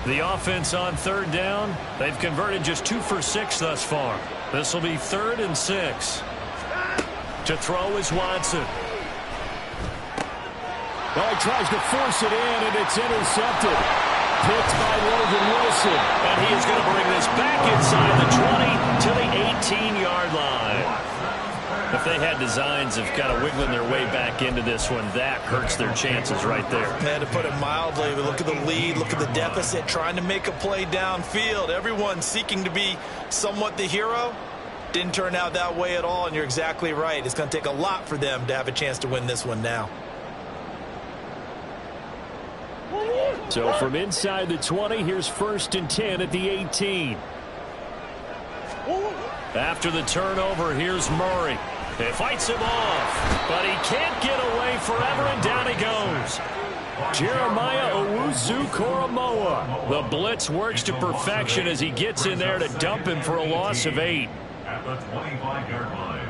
The offense on 3rd down. They've converted just 2 for 6 thus far. This will be 3rd and 6. To throw is Watson. Well, he tries to force it in, and it's intercepted. Picked by Logan Wilson. And he is going to bring this back inside the 20 to the 18-yard line. If they had designs of kind of wiggling their way back into this one, that hurts their chances right there. Yeah, to put it mildly, look at the lead, look at the deficit, trying to make a play downfield. Everyone seeking to be somewhat the hero. Didn't turn out that way at all, and you're exactly right. It's going to take a lot for them to have a chance to win this one now. So from inside the 20, here's 1st and 10 at the 18. After the turnover, here's Murray. He fights him off, but he can't get away forever, and down he goes. Jeremiah Owusu-Koramoah. The blitz works to perfection as he gets in there to dump him for a loss of 8. At the 25-yard line.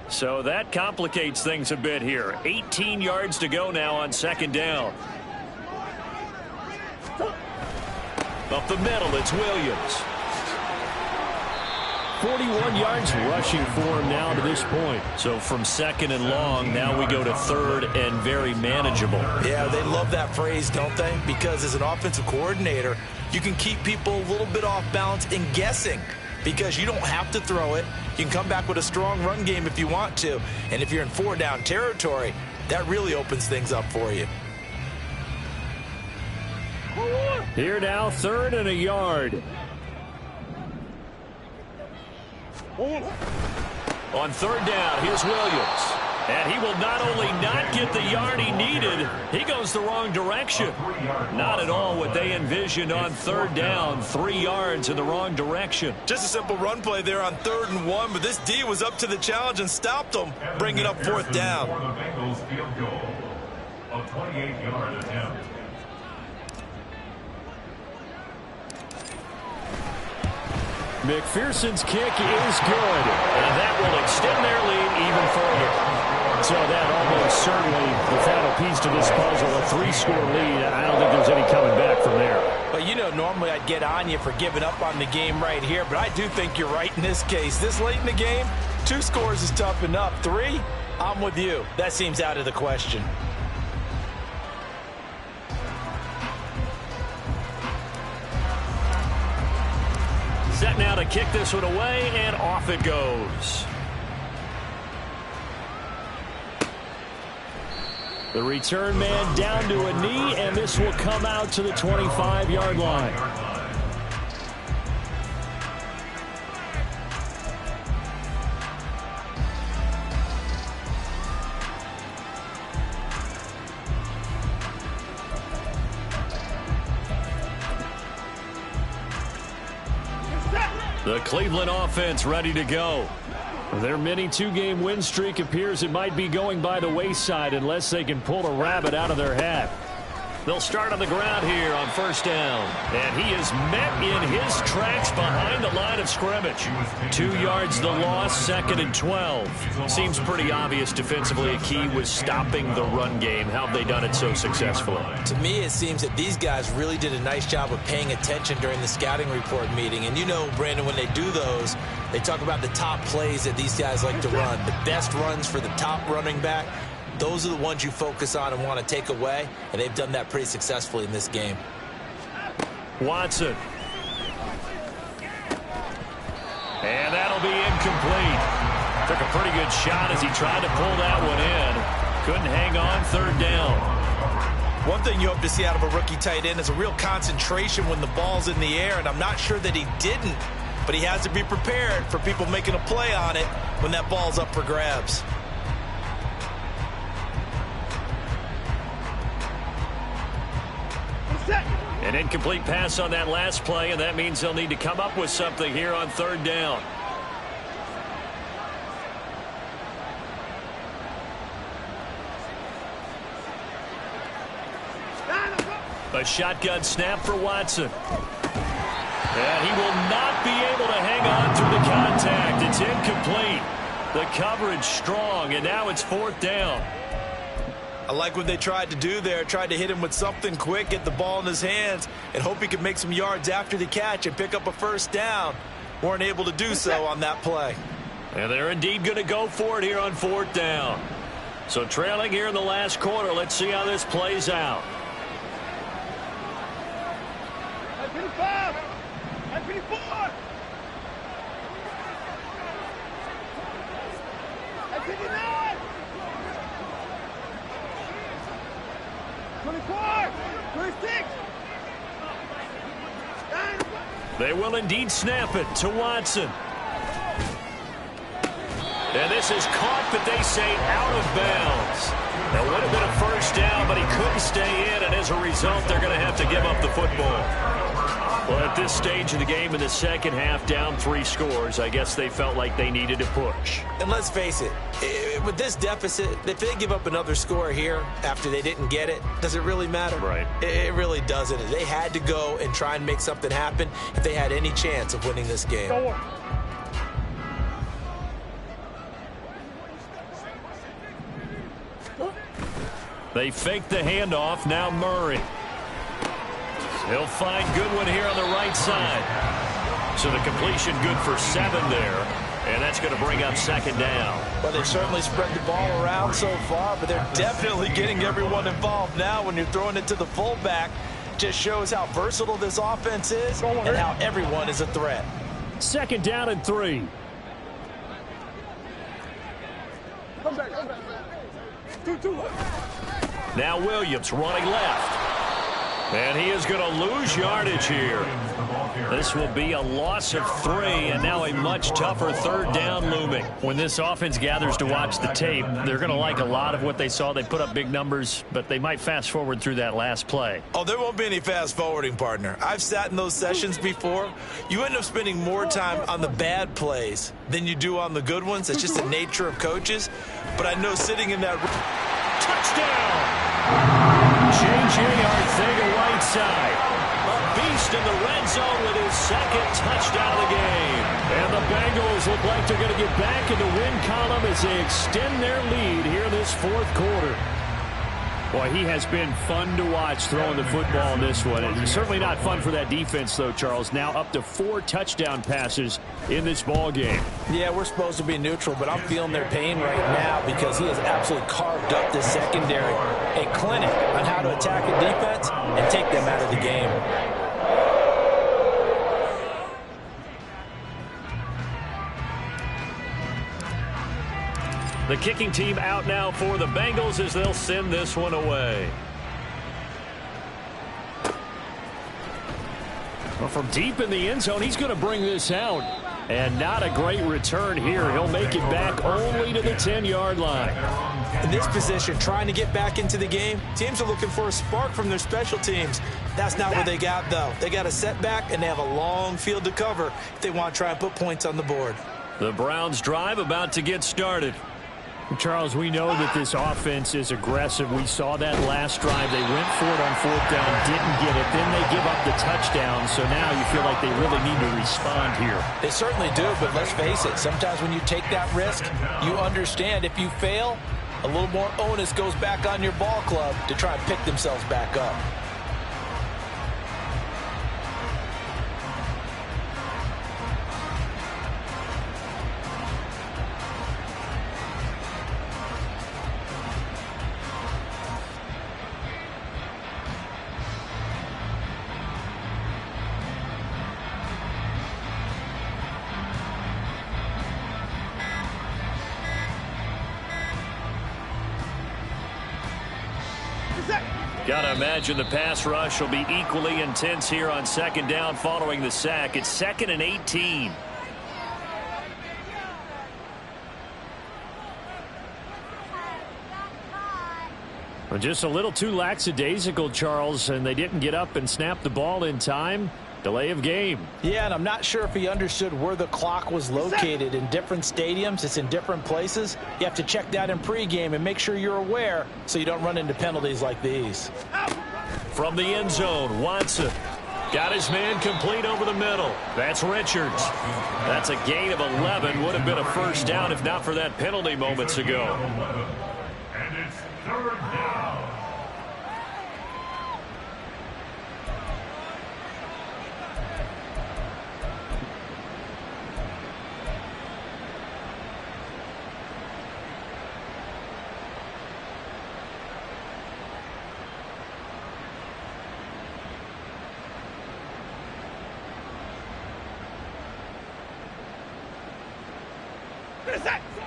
So that complicates things a bit here. 18 yards to go now on 2nd down. Up the middle, it's Williams. 41 yards rushing for him now to this point. So from 2nd and long, now we go to 3rd and very manageable. Yeah, they love that phrase, don't they? Because as an offensive coordinator, you can keep people a little bit off balance and guessing. Because you don't have to throw it. You can come back with a strong run game if you want to. And if you're in 4-down territory, that really opens things up for you. Here now, 3rd and a yard. On 3rd down, here's Williams. And he will not only not get the yard he needed, he goes the wrong direction. Not at all what they envisioned on 3rd down. 3 yards in the wrong direction. Just a simple run play there on 3rd and 1, but this D was up to the challenge and stopped them, bringing up 4th down. For the Bengals field goal, a 28-yard attempt. McPherson's kick is good. And that will extend their lead even further. So that almost certainly the final piece to this puzzle, a 3-score lead. I don't think there's any coming back from there. But, you know, normally I'd get on you for giving up on the game right here, but I do think you're right in this case. This late in the game, 2 scores is tough enough. 3, I'm with you. That seems out of the question. Set now to kick this one away, and off it goes. The return man down to a knee, and this will come out to the 25-yard line. The Cleveland offense ready to go. Their mini 2-game win streak appears it might be going by the wayside unless they can pull a rabbit out of their hat. They'll start on the ground here on 1st down. And he is met in his tracks behind the line of scrimmage. 2 yards the loss, 2nd and 12. Seems pretty obvious defensively a key was stopping the run game. How have they done it so successfully? To me, it seems that these guys really did a nice job of paying attention during the scouting report meeting. And you know, Brandon, when they do those, they talk about the top plays that these guys like to run. The best runs for the top running back. Those are the ones you focus on and want to take away, and they've done that pretty successfully in this game. Watson. And that'll be incomplete. Took a pretty good shot as he tried to pull that one in. Couldn't hang on 3rd down. One thing you hope to see out of a rookie tight end is a real concentration when the ball's in the air, and I'm not sure that he didn't, but he has to be prepared for people making a play on it when that ball's up for grabs. An incomplete pass on that last play, and that means they'll need to come up with something here on 3rd down. A shotgun snap for Watson. And he will not be able to hang on through the contact. It's incomplete. The coverage strong, and now it's 4th down. I like what they tried to do there, tried to hit him with something quick, get the ball in his hands, and hope he could make some yards after the catch and pick up a 1st down. weren't able to do so on that play. And they're indeed going to go for it here on 4th down. So trailing here in the last quarter. Let's see how this plays out. Hey, 55. Hey, 54. Hey, 59. 24. 26. They will indeed snap it to Watson. And this is caught, but they say out of bounds. That would have been a first down, but he couldn't stay in, and as a result, they're going to have to give up the football. Well, at this stage of the game in the second half, down 3 scores, I guess they felt like they needed to push. And let's face it, with this deficit, if they give up another score here after they didn't get it, does it really matter? Right. It really doesn't. They had to go and try and make something happen if they had any chance of winning this game. They fake the handoff. Now Murray. He'll find Goodwin here on the right side. So the completion good for 7 there. And that's going to bring up second down. Well, they've certainly spread the ball around so far, but they're definitely getting everyone involved now when you're throwing it to the fullback. Just shows how versatile this offense is and how everyone is a threat. Second down and 3. Come back. 2-2. Now Williams running left. And he is going to lose yardage here. This will be a loss of 3, and now a much tougher third down looming. When this offense gathers to watch the tape, they're going to like a lot of what they saw. They put up big numbers, but they might fast forward through that last play. Oh, there won't be any fast forwarding, partner. I've sat in those sessions before. You end up spending more time on the bad plays than you do on the good ones. It's just the nature of coaches. But I know sitting in that Touchdown! J.J. Arcega-Whiteside. A beast in the red zone with his second touchdown of the game. And the Bengals look like they're going to get back in the win column as they extend their lead here in this 4th quarter. Boy, he has been fun to watch throwing the football in this one. It's certainly not fun for that defense, though, Charles. Now up to 4 touchdown passes in this ball game. Yeah, we're supposed to be neutral, but I'm feeling their pain right now because he has absolutely carved up this secondary. A clinic on how to attack a defense and take them out of the game. The kicking team out now for the Bengals as they'll send this one away. Well, from deep in the end zone, he's going to bring this out. And not a great return here. He'll make it back only to the 10-yard line. In this position, trying to get back into the game, teams are looking for a spark from their special teams. That's not what they got, though. They got a setback, and they have a long field to cover if they want to try and put points on the board. The Browns' drive about to get started. Charles, we know that this offense is aggressive. We saw that last drive. They went for it on 4th down, didn't get it. Then they give up the touchdown. So now you feel like they really need to respond here. They certainly do, but let's face it. Sometimes when you take that risk, you understand if you fail, a little more onus goes back on your ball club to try and pick themselves back up. Got to imagine the pass rush will be equally intense here on second down following the sack. It's 2nd and 18. Well, just a little too lackadaisical, Charles, and they didn't get up and snap the ball in time. Delay of game. Yeah, and I'm not sure if he understood where the clock was located. In different stadiums, it's in different places. You have to check that in pregame and make sure you're aware so you don't run into penalties like these. From the end zone, Watson got his man complete over the middle. That's Richards. That's a gain of 11. Would have been a first down if not for that penalty moments ago. And it's 3rd down.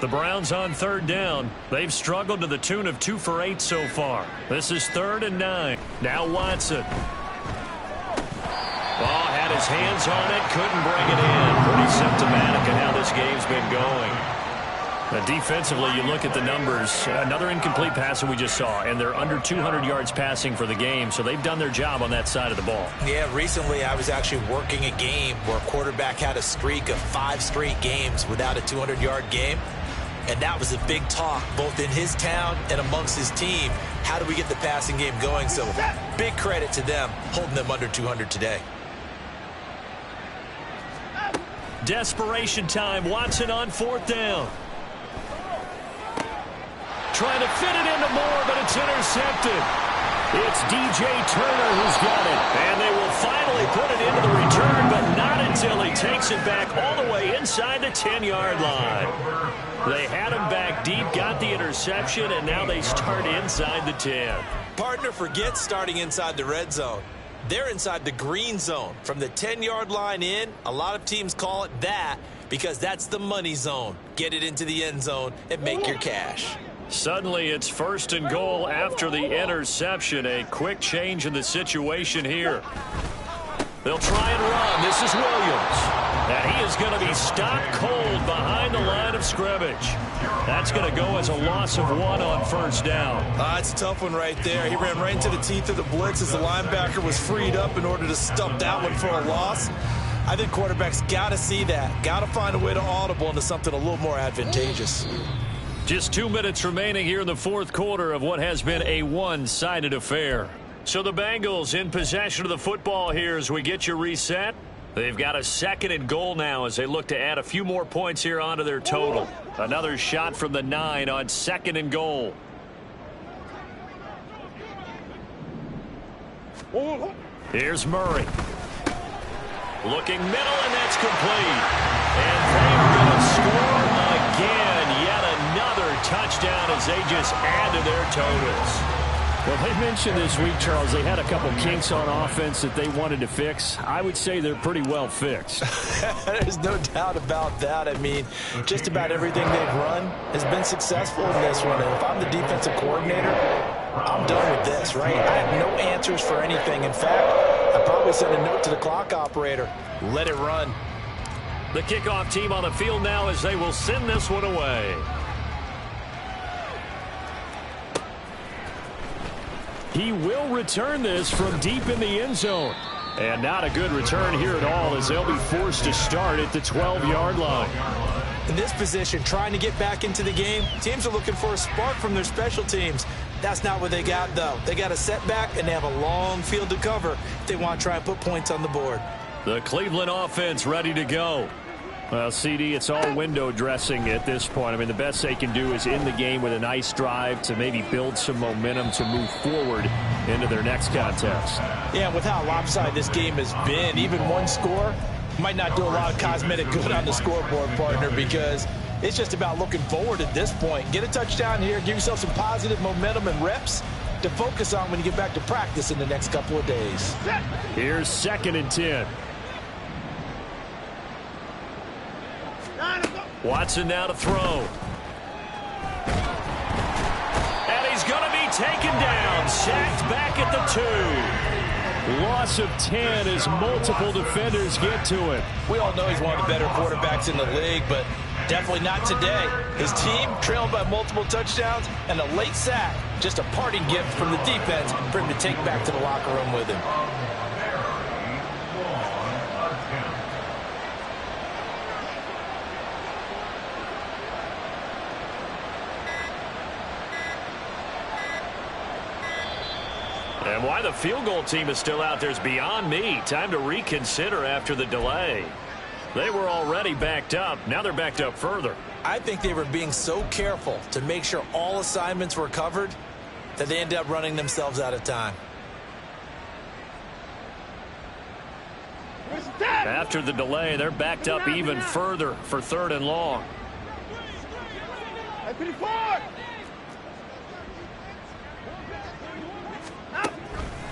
The Browns on 3rd down. They've struggled to the tune of 2 for 8 so far. This is 3rd and 9. Now Watson. Ball had his hands on it, couldn't bring it in. Pretty symptomatic of how this game's been going. Defensively, you look at the numbers. Another incomplete pass that we just saw, and they're under 200 yards passing for the game, so they've done their job on that side of the ball. Yeah, recently I was actually working a game where a quarterback had a streak of 5 straight games without a 200-yard game, and that was a big talk both in his town and amongst his team. How do we get the passing game going? So big credit to them holding them under 200 today. Desperation time. Watson on 4th down. Trying to fit it into Moore, but it's intercepted. It's DJ Turner who's got it. And they will finally put it into the return, but not until he takes it back all the way inside the 10-yard line. They had him back deep, got the interception, and now they start inside the 10. Partner forgets starting inside the red zone. They're inside the green zone. From the 10-yard line in, a lot of teams call it that because that's the money zone. Get it into the end zone and make your cash. Suddenly it's 1st and goal after the interception. A quick change in the situation here. They'll try and run. This is Williams. And he is going to be stopped cold behind the line of scrimmage. That's going to go as a loss of 1 on 1st down. It's a tough one right there. He ran right into the teeth of the blitz as the linebacker was freed up in order to stop that one for a loss. I think quarterbacks got to see that. Got to find a way to audible into something a little more advantageous. Just 2 minutes remaining here in the 4th quarter of what has been a one-sided affair. So the Bengals in possession of the football here as we get you reset. They've got a 2nd and goal now as they look to add a few more points here onto their total. Another shot from the 9 on 2nd and goal. Here's Murray. Looking middle, and that's complete. And they're going to score again. Yet another touchdown as they just add to their totals. Well, they mentioned this week, Charles, they had a couple kinks on offense that they wanted to fix. I would say they're pretty well fixed. There's no doubt about that. I mean, just about everything they've run has been successful in this one. And if I'm the defensive coordinator, I'm done with this, right? I have no answers for anything. In fact, I probably send a note to the clock operator. Let it run. The kickoff team on the field now as they will send this one away. He will return this from deep in the end zone. And not a good return here at all as they'll be forced to start at the 12-yard line. In this position, trying to get back into the game, teams are looking for a spark from their special teams. That's not what they got, though. They got a setback, and they have a long field to cover if they want to try and put points on the board. The Cleveland offense ready to go. Well, CD, it's all window dressing at this point. I mean, the best they can do is end the game with a nice drive to maybe build some momentum to move forward into their next contest. Yeah, with how lopsided this game has been, even one score might not do a lot of cosmetic good on the scoreboard, partner, because it's just about looking forward at this point. Get a touchdown here, give yourself some positive momentum and reps to focus on when you get back to practice in the next couple of days. Here's 2nd and 10. Watson now to throw. And he's going to be taken down. Sacked back at the 2. Loss of 10 as multiple defenders get to him. We all know he's one of the better quarterbacks in the league, but definitely not today. His team trailed by multiple touchdowns and a late sack. Just a parting gift from the defense for him to take back to the locker room with him. And why the field goal team is still out there is beyond me. Time to reconsider after the delay. They were already backed up. Now they're backed up further. I think they were being so careful to make sure all assignments were covered that they ended up running themselves out of time. After the delay, they're backed up even further for 3rd and long.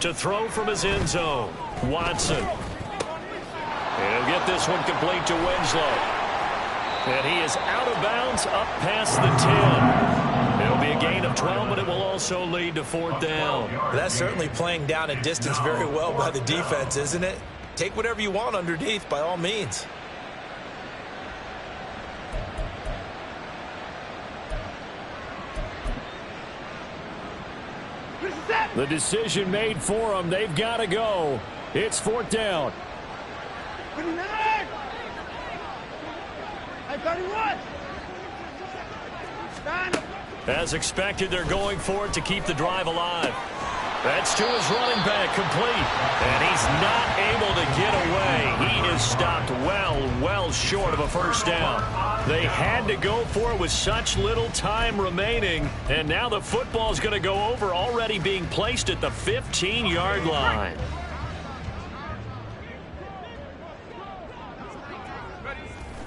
To throw from his end zone, Watson. He'll get this one complete to Winslow. And he is out of bounds up past the 10. It'll be a gain of 12, but it will also lead to 4th down. That's certainly playing down a distance very well by the defense, isn't it? Take whatever you want underneath, by all means. The decision made for them. They've got to go. It's 4th down. As expected, they're going for it to keep the drive alive. That's to his running back, complete. And he's not able to get away. He is stopped well short of a first down. They had to go for it with such little time remaining. And now the football's going to go over, already being placed at the 15-yard line.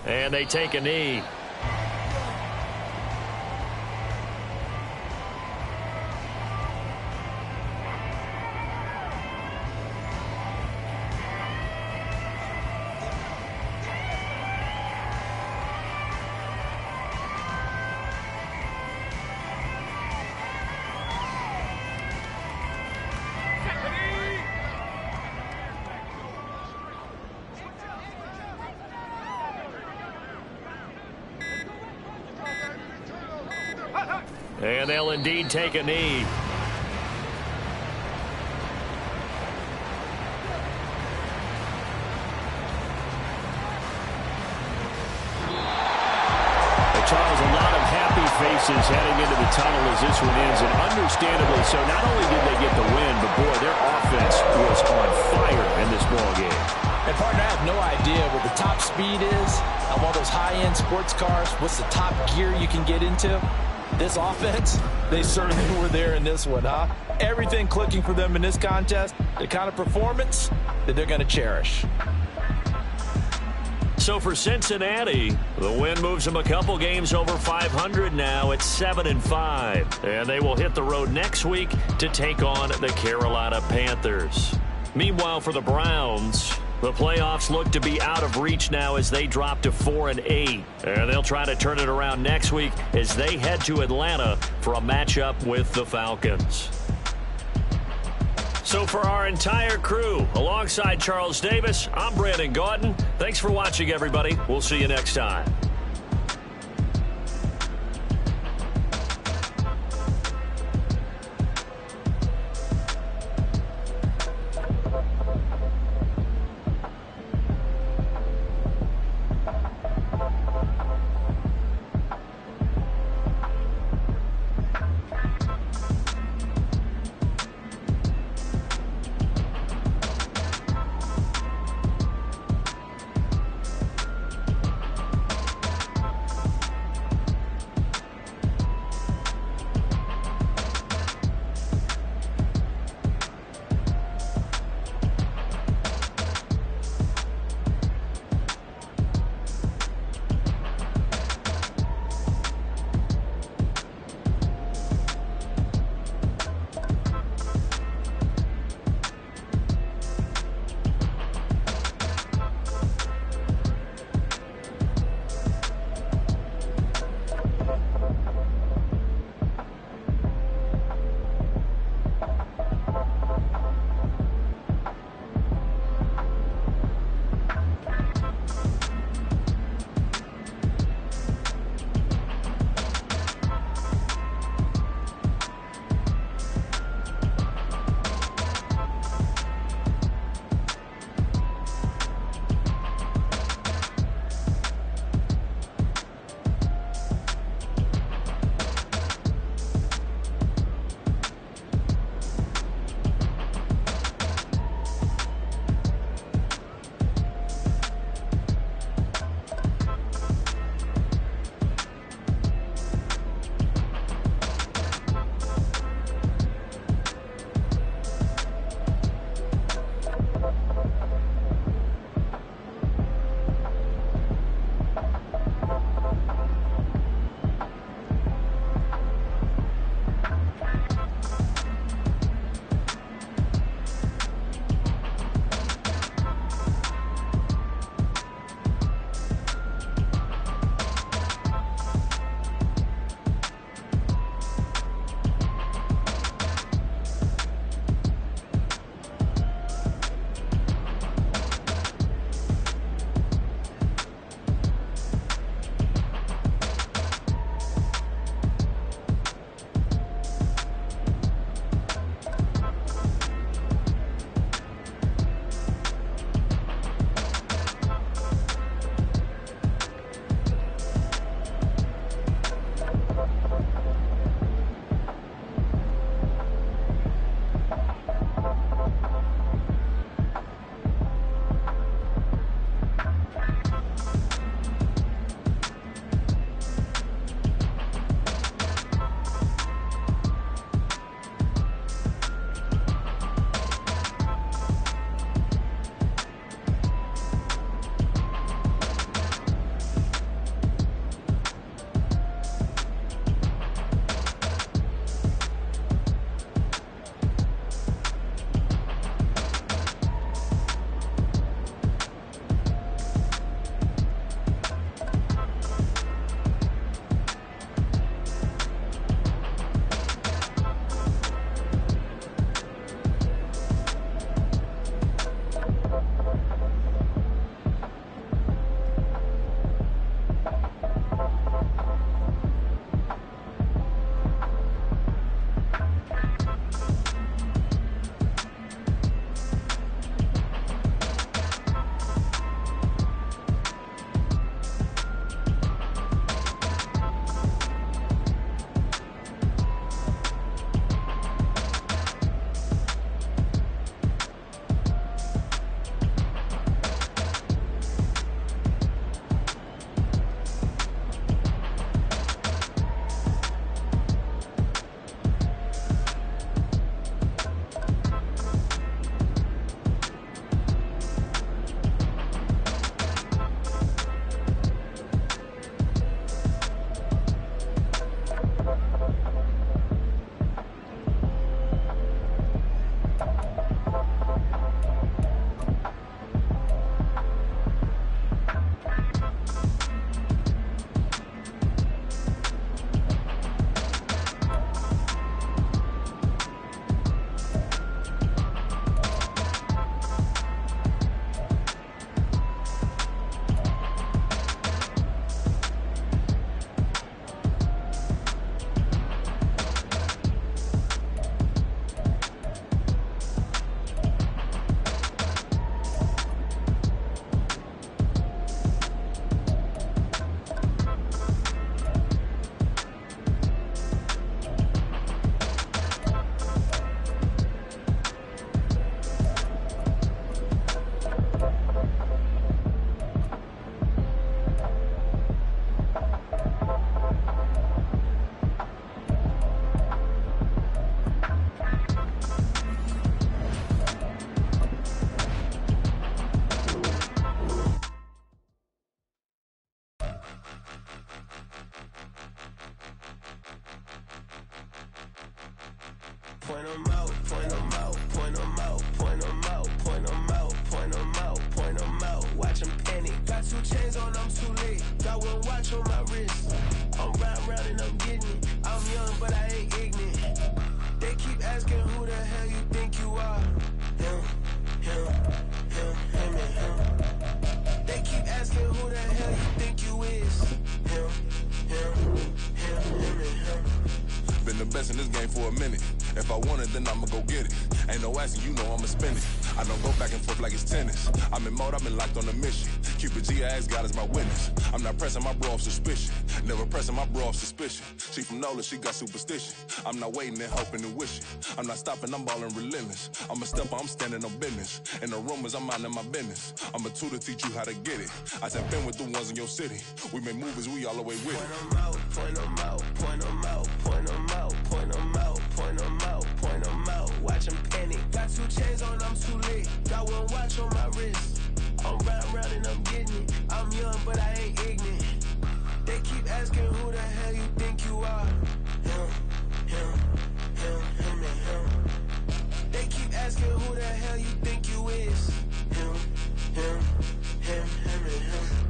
And they take a knee. And they'll indeed take a knee. Charles, a lot of happy faces heading into the tunnel as this one ends, and understandably so. Not only did they get the win, but boy, their offense was on fire in this ball game. And partner, I have no idea what the top speed is on one of those high-end sports cars. What's the top gear you can get into? This offense, they certainly were there in this one, huh? Everything clicking for them in this contest, the kind of performance that they're going to cherish. So for Cincinnati, the win moves them a couple games over 500 now at 7-5. And they will hit the road next week to take on the Carolina Panthers. Meanwhile, for the Browns, the playoffs look to be out of reach now as they drop to 4-8. And they'll try to turn it around next week as they head to Atlanta for a matchup with the Falcons. So for our entire crew, alongside Charles Davis, I'm Brandon Gaudin. Thanks for watching, everybody. We'll see you next time. Point them out, point them out, point them out, point them out, point them out, point them out, point them out. Watch them panic. Got 2 chains on, I'm too late. Got 1 watch on my wrist. I'm round and I'm getting it. I'm young, but I ain't ignorant. They keep asking who the hell you think you are. Him, and him. They keep asking who the hell you think you is. Him, and him. Been the best in this game for a minute. If I want it, then I'ma go get it. Ain't no asking, you know I'ma spend it. I don't go back and forth like it's tennis. I'm in mode, I've been locked on a mission. Cupid G, I ask God as my witness. I'm not pressing my bro off suspicion. Never pressing my bro off suspicion. She from Nola, she got superstition. I'm not waiting and hoping and wishing. I'm not stopping, I'm balling relentless. I'm a stepper, I'm standing on business. In the rumors, I'm minding my business. I'm a tutor, teach you how to get it. I tap in with the ones in your city. We make movies, we all the way with it. Point them out, point them out, point them out, point them out, point them out, point them out, point them out. Watch them panic. Got 2 chains on, I'm too late. Got 1 watch on my wrist. I'm round and I'm getting it. I'm young, but I ain't ignorant. They keep asking who the hell you think you are. Him, and him. They keep asking who the hell you think you is. Him, and him.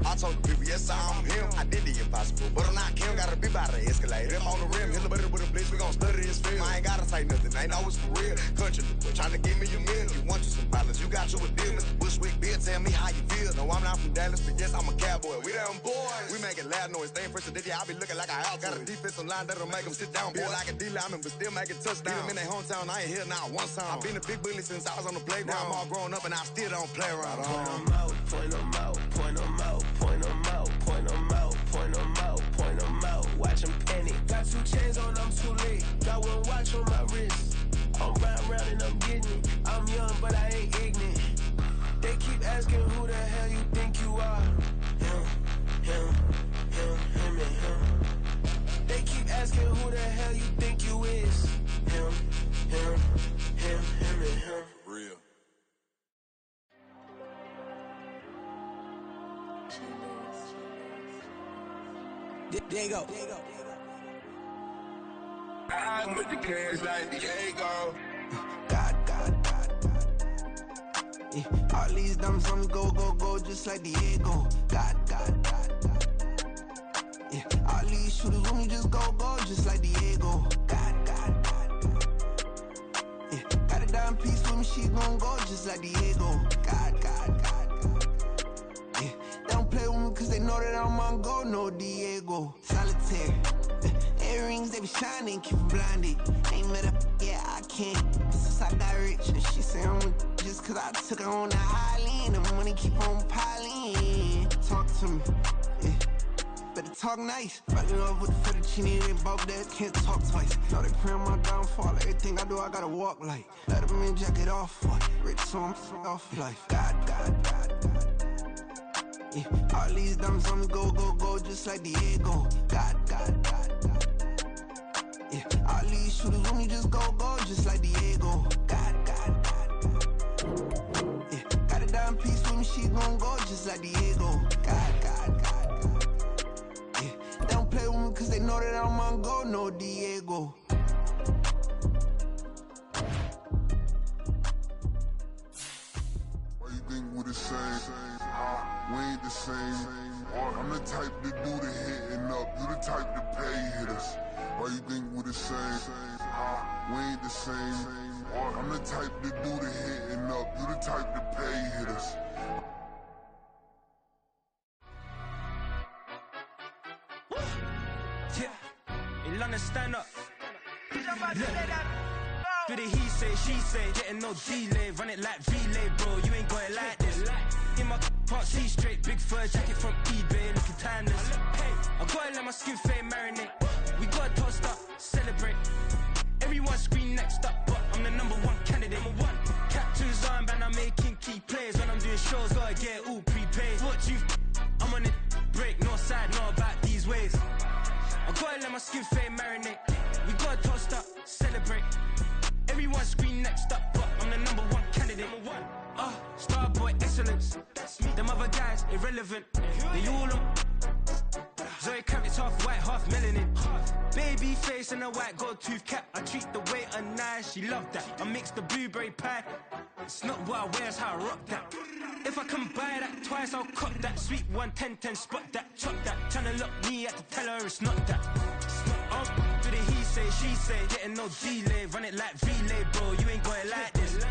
I told the people, yes, I'm him. I did the impossible, but I'm not him. Gotta be by the escalator. I'm on the rim, hit the butter with a blitz. We gon' study this film. I ain't gotta say nothing, ain't know it's for real. Country, trying to give me a meal. You want you some violence, you got you a deal. Mr. Bushwick, Bill, tell me how you feel. No, I'm not from Dallas, but yes, I'm a cowboy. We them boys. We making loud noise. Staying first to Diddy, I be looking like a house. Got a defensive line that'll make them sit down. Boy, like a D-lineman, but still making touchdowns. Beat them in their hometown, I ain't here now one time. I've been a big bully since I was on the playground. Now I'm all grown up and I still don't play around. Point them out, point them out, point them out, point them out, point them out, point them out, point them out. Watch them panic. Got 2 chains on, I'm too late. Got 1 watch on my wrist. I'm round and I'm getting it. I'm young, but I ain't ignorant. They keep asking who the hell you think you are. Him, and him. They keep asking who the hell you think you is. Him, and him. Real. There you go. I'm with the cash like Diego. God. Yeah. All these dumps on me go, just like Diego. God. Yeah. All these shooters with me just go, just like Diego. God. Yeah. Got a dime piece with me, she gon' go just like Diego. God. Yeah. They don't play with me cause they know that I'm on go, no Diego. Solitaire. Earrings, they be shining, keep them blinded. Ain't met up, yeah, I can't. Since I got rich, and she say I'm just cause I took her on the island. The money keep on piling. Talk to me, yeah. Better talk nice. Fucking up with the fettuccine, they both dead, can't talk twice. Know they praying my downfall. Everything I do, I gotta walk like. Let them in, jacket off. Rich, so I'm off life. God. Yeah. All these dumps on me go, just like Diego. God. Yeah. All these shooters with me just go, just like Diego. God. Yeah. Got a dime piece with me, she gon' go just like Diego. God. Yeah. They don't play with me cause they know that I'm on go, no Diego. Why you think we the same? We ain't the same. I'm the type to do the hitting up. You the type to pay hitters. Why you think we the same? We ain't the same. I'm the type to do the hitting up. You the type to pay hitters. Yeah, in London, stand up. Look. Do the he say, she say, getting no delay, run it like relay, bro. You ain't got it like this. In my can't see straight, big fur jacket from eBay, looking timeless. I gotta let my skin fade marinate. We gotta toast up, celebrate. Everyone scream next up, but I'm the #1 candidate. Captain's armband, I'm making key plays. When I'm doing shows, gotta get it all prepaid. What you I'm on it, break, no side, know about these ways. I gotta let my skin fade marinate. We gotta toast up, celebrate. Everyone scream next up, but I'm the #1 candidate. Starboy excellence. Them other guys irrelevant. They all on Zoe Kravitz face half white, half melanin. Baby face and a white gold tooth cap. I treat the waiter nice, she loved that. I mix the blueberry pie. It's not what I wear, it's how I rock that. If I can buy that twice, I'll cop that. Sweet 110, spot that, chop that. Tryna lock me at the teller, it's not that. Oh, do the he say, she say, getting no delay. Run it like relay, bro, you ain't got it like this.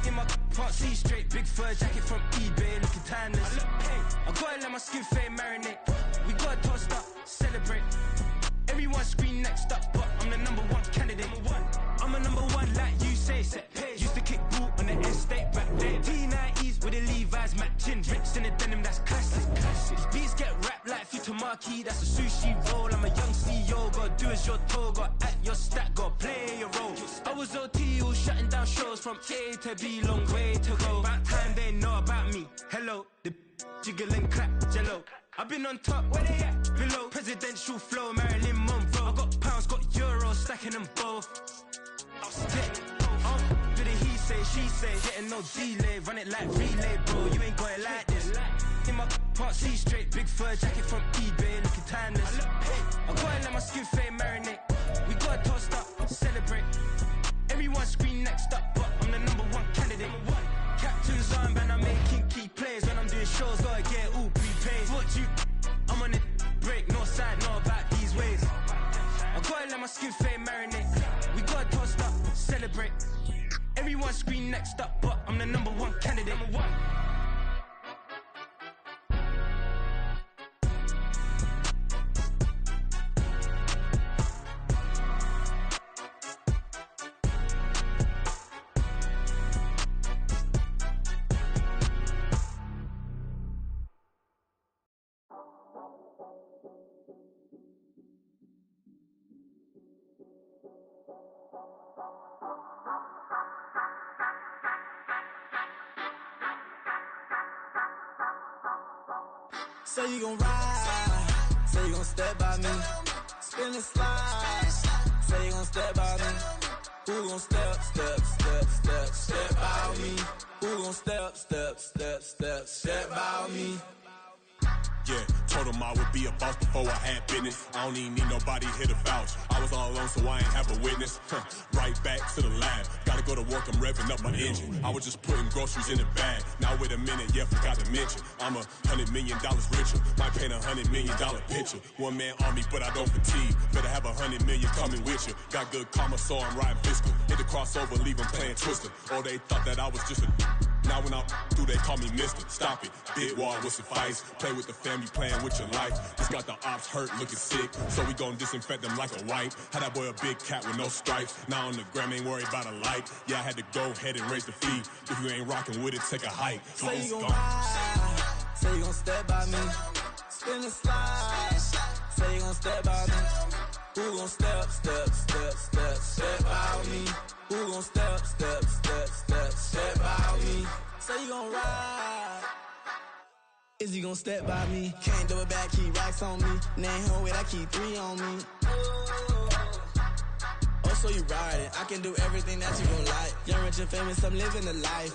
In my part C straight, big fur jacket from eBay, looking timeless. I gotta let my skin fade marinate. We gotta toast up, celebrate. Everyone scream next up, but I'm the number one candidate. I'm a number one like you say. Used to kick ball on the estate back then. T90s with the Levi's matching. Rips in the denim, that's classic. These beats get wrapped like Futamaki, that's a sushi roll. I'm a young CEO, gotta do as you're told. Gotta act your stat, gotta play your role. I was OT, all shutting down shows from A to B, long way to go. About time they know about me. Hello, the jiggle and clap, jello. I've been on top, where they at? Below, presidential flow, Marilyn Monroe. I got pounds, got euros, stacking them both. Do the he say, she say, getting no delay. Run it like relay, bro, you ain't got it like this. In my part C straight, big fur jacket from eBay, looking timeless. I gotta let my skin fade marinate. We gotta toast up, celebrate. Everyone scream next up, but I'm the number one candidate. Captain's armband, I'm making key plays. When I'm doing shows, gotta get all prepaid. What you, I'm on it, break, no side, know about these ways. I gotta let my skin fade marinate. We gotta toast up, celebrate. Everyone scream next up, but I'm the number one candidate. Say you gon' ride, say you gon' step by me, spin and slide, say you gon' step by me, who gon' step by me, who gon' step by me. Yeah, told him I would be a boss before I had business. I don't even need nobody here to vouch. I was all alone, so I ain't have a witness. Right back to the lab. Gotta go to work, I'm revving up my engine. I was just putting groceries in the bag. Now wait a minute, yeah, forgot to mention. I'm $100 million richer. Might paint $100 million picture. One man army, but I don't fatigue. Better have 100 million coming with you. Got good karma, so I'm riding fiscal. Hit the crossover, leave them playing Twister. Oh, they thought that I was just a... Now when I'm through, they call me Mister. Stop it. Big wall with suffice. Play with the family, playing with your life. Just got the ops hurt, looking sick. So we gon' disinfect them like a wipe. Had that boy a big cat with no stripes. Now on the gram, ain't worried about a light. Yeah, I had to go ahead and raise the fee. If you ain't rocking with it, take a hike. Say you gon' ride, say you gon' step by me, spin and slide, say you gon' step by me, who gon' step by me, who gon' step by me, say you gon' ride, is he gon' step by me, can't do it back, keep racks on me, name home with, I keep 3 on me. So you riding, I can do everything that you gon' like. Young, rich, and famous, I'm living the life.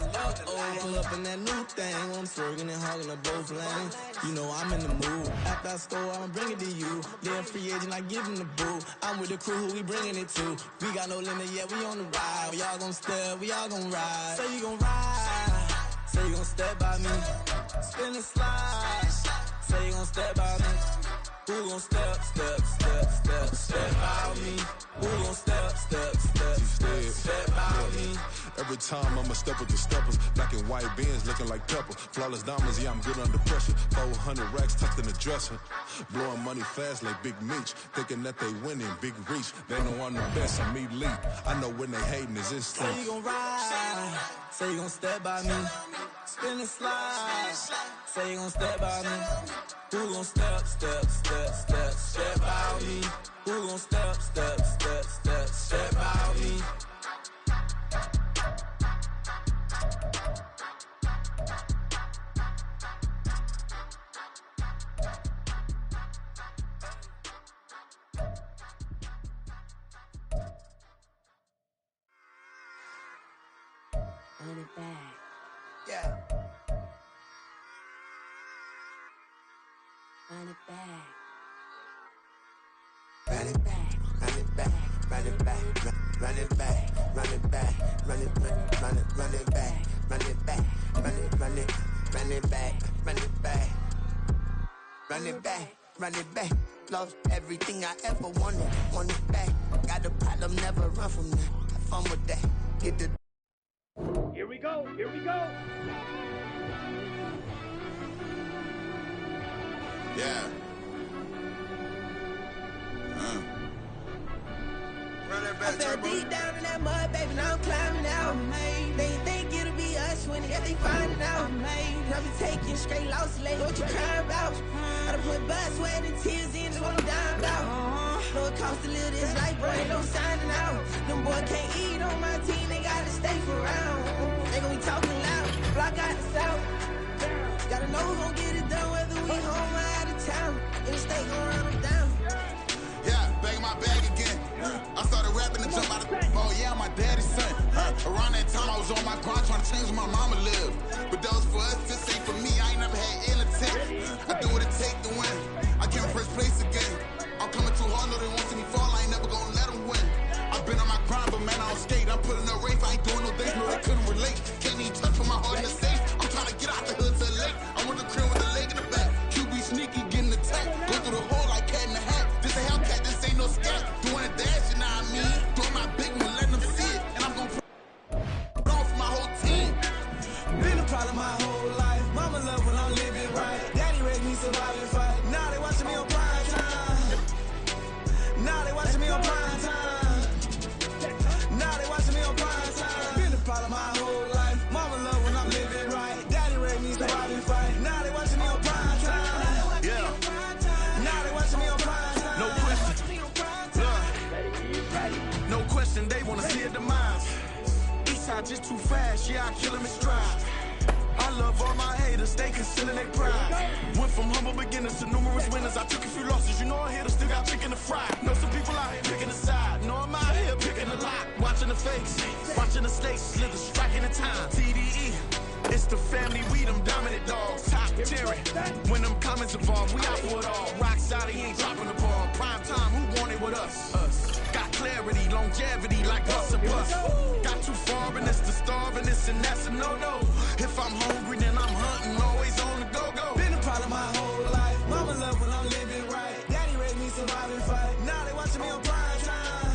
Pull up in that new thing, I'm swerving and hogging up both lanes. You know I'm in the mood. After I score, I'ma bring it to you. Live free agent, I give him the boo. I'm with the crew, who we bringing it to. We got no limit, yeah, we on the ride. We all gon' step, we all gon' ride. Say you gon' ride, say you gon' step by me. Spin and slide, say you gon' step by me. Who gon' step by me? Who gon' step by me? Every time I'ma step with the steppers. Black and white beans looking like pepper. Flawless diamonds, yeah, I'm good under pressure. 400 racks tucked in the dresser. Blowing money fast like Big Meech. Thinking that they winning, big reach. They know I'm the best, I'm elite. I know when they hating is instinct. Say you gon' ride, say you gon' step by me. Spin and slide, say you gon' step by me. Who gon' step by me? Who gon' step by me? Run it back. Yeah. Run it back. run it back, run it back, run it back, run it back, run it back, run it back, run it back, run it back, run it back, run it back, run it back, run it back. Lost everything I ever wanted, want it back. Got a problem, never run from that. Have fun with that. Get the. Here we go, here we go. Yeah. I fell deep down in that mud, baby, now I'm climbing out. They think it'll be us when they find it out. I've been taking straight losses lately, what you crying about? I done put blood, sweat, and tears in, that's what I'm dying about. Know it costs to live this life, boy, ain't no signing out. Them boys can't eat on my team, they gotta stay for round. They gon' be talking loud, block out the south. Gotta know who gon' get it done, whether we home or out of town. In the state gon' run them down. Yeah, bag my bag again. I started rapping and jump out of oh yeah, my daddy's son. Around that time I was on my grind trying to change where my mama lived. But that was for us, this ain't for me. I ain't never had ill intent. I do what it take to win. I came first place again. I'm coming too hard, no they won't see me fall. I ain't never gonna let them win. I've been on my grind, but man I don't skate. I'm putting up race, I ain't doing no days, no they couldn't relate. Can't even touch with my heart in the safe. I'm trying to get out the hood to the lake. I'm with the crib with the leg in the back. QB sneaky, getting attacked. Go through the hole like cat in the hat. This a Hellcat, this ain't no scat. Doing a dash, you know what I mean? Doing my big one, letting them see it. And I'm gonna put on for my whole team. Been a problem my whole life. Mama love when I'm living right. Daddy raised me survive and fight. Now they watching me on prime time. Now they watching me on prime time. Now they watching me on prime time. Been a problem my whole life. Mama love when I'm living right. Daddy raised me survive and fight. Now they watching me on prime time. Yeah. Now they watching me on prime time. No question. No question, they wanna see a demise. Eastside just too fast, yeah, I kill him in stride. I love all my haters, they concealing their pride. Went from humble beginners to numerous winners. I took a few losses, you know I hit, still got chicken to fry. Know some people out here picking a side. Know I'm out here picking a lot. Watching the fakes, watching the stakes, slither, striking the time. TDE, it's the family, we them dominant dogs. Top tiering, when them comments involved, we out for it all. Rock side, he ain't dropping the ball. Prime time, who want it with us? Got clarity, longevity, like us or bust. Got too far and it's the starving, this and that's a no-no. If I'm hungry, then I'm hunting, always on the go-go. Been a problem my whole life. Mama love when I'm living right. Daddy raised me survive and fight. Now they watching me on prime time.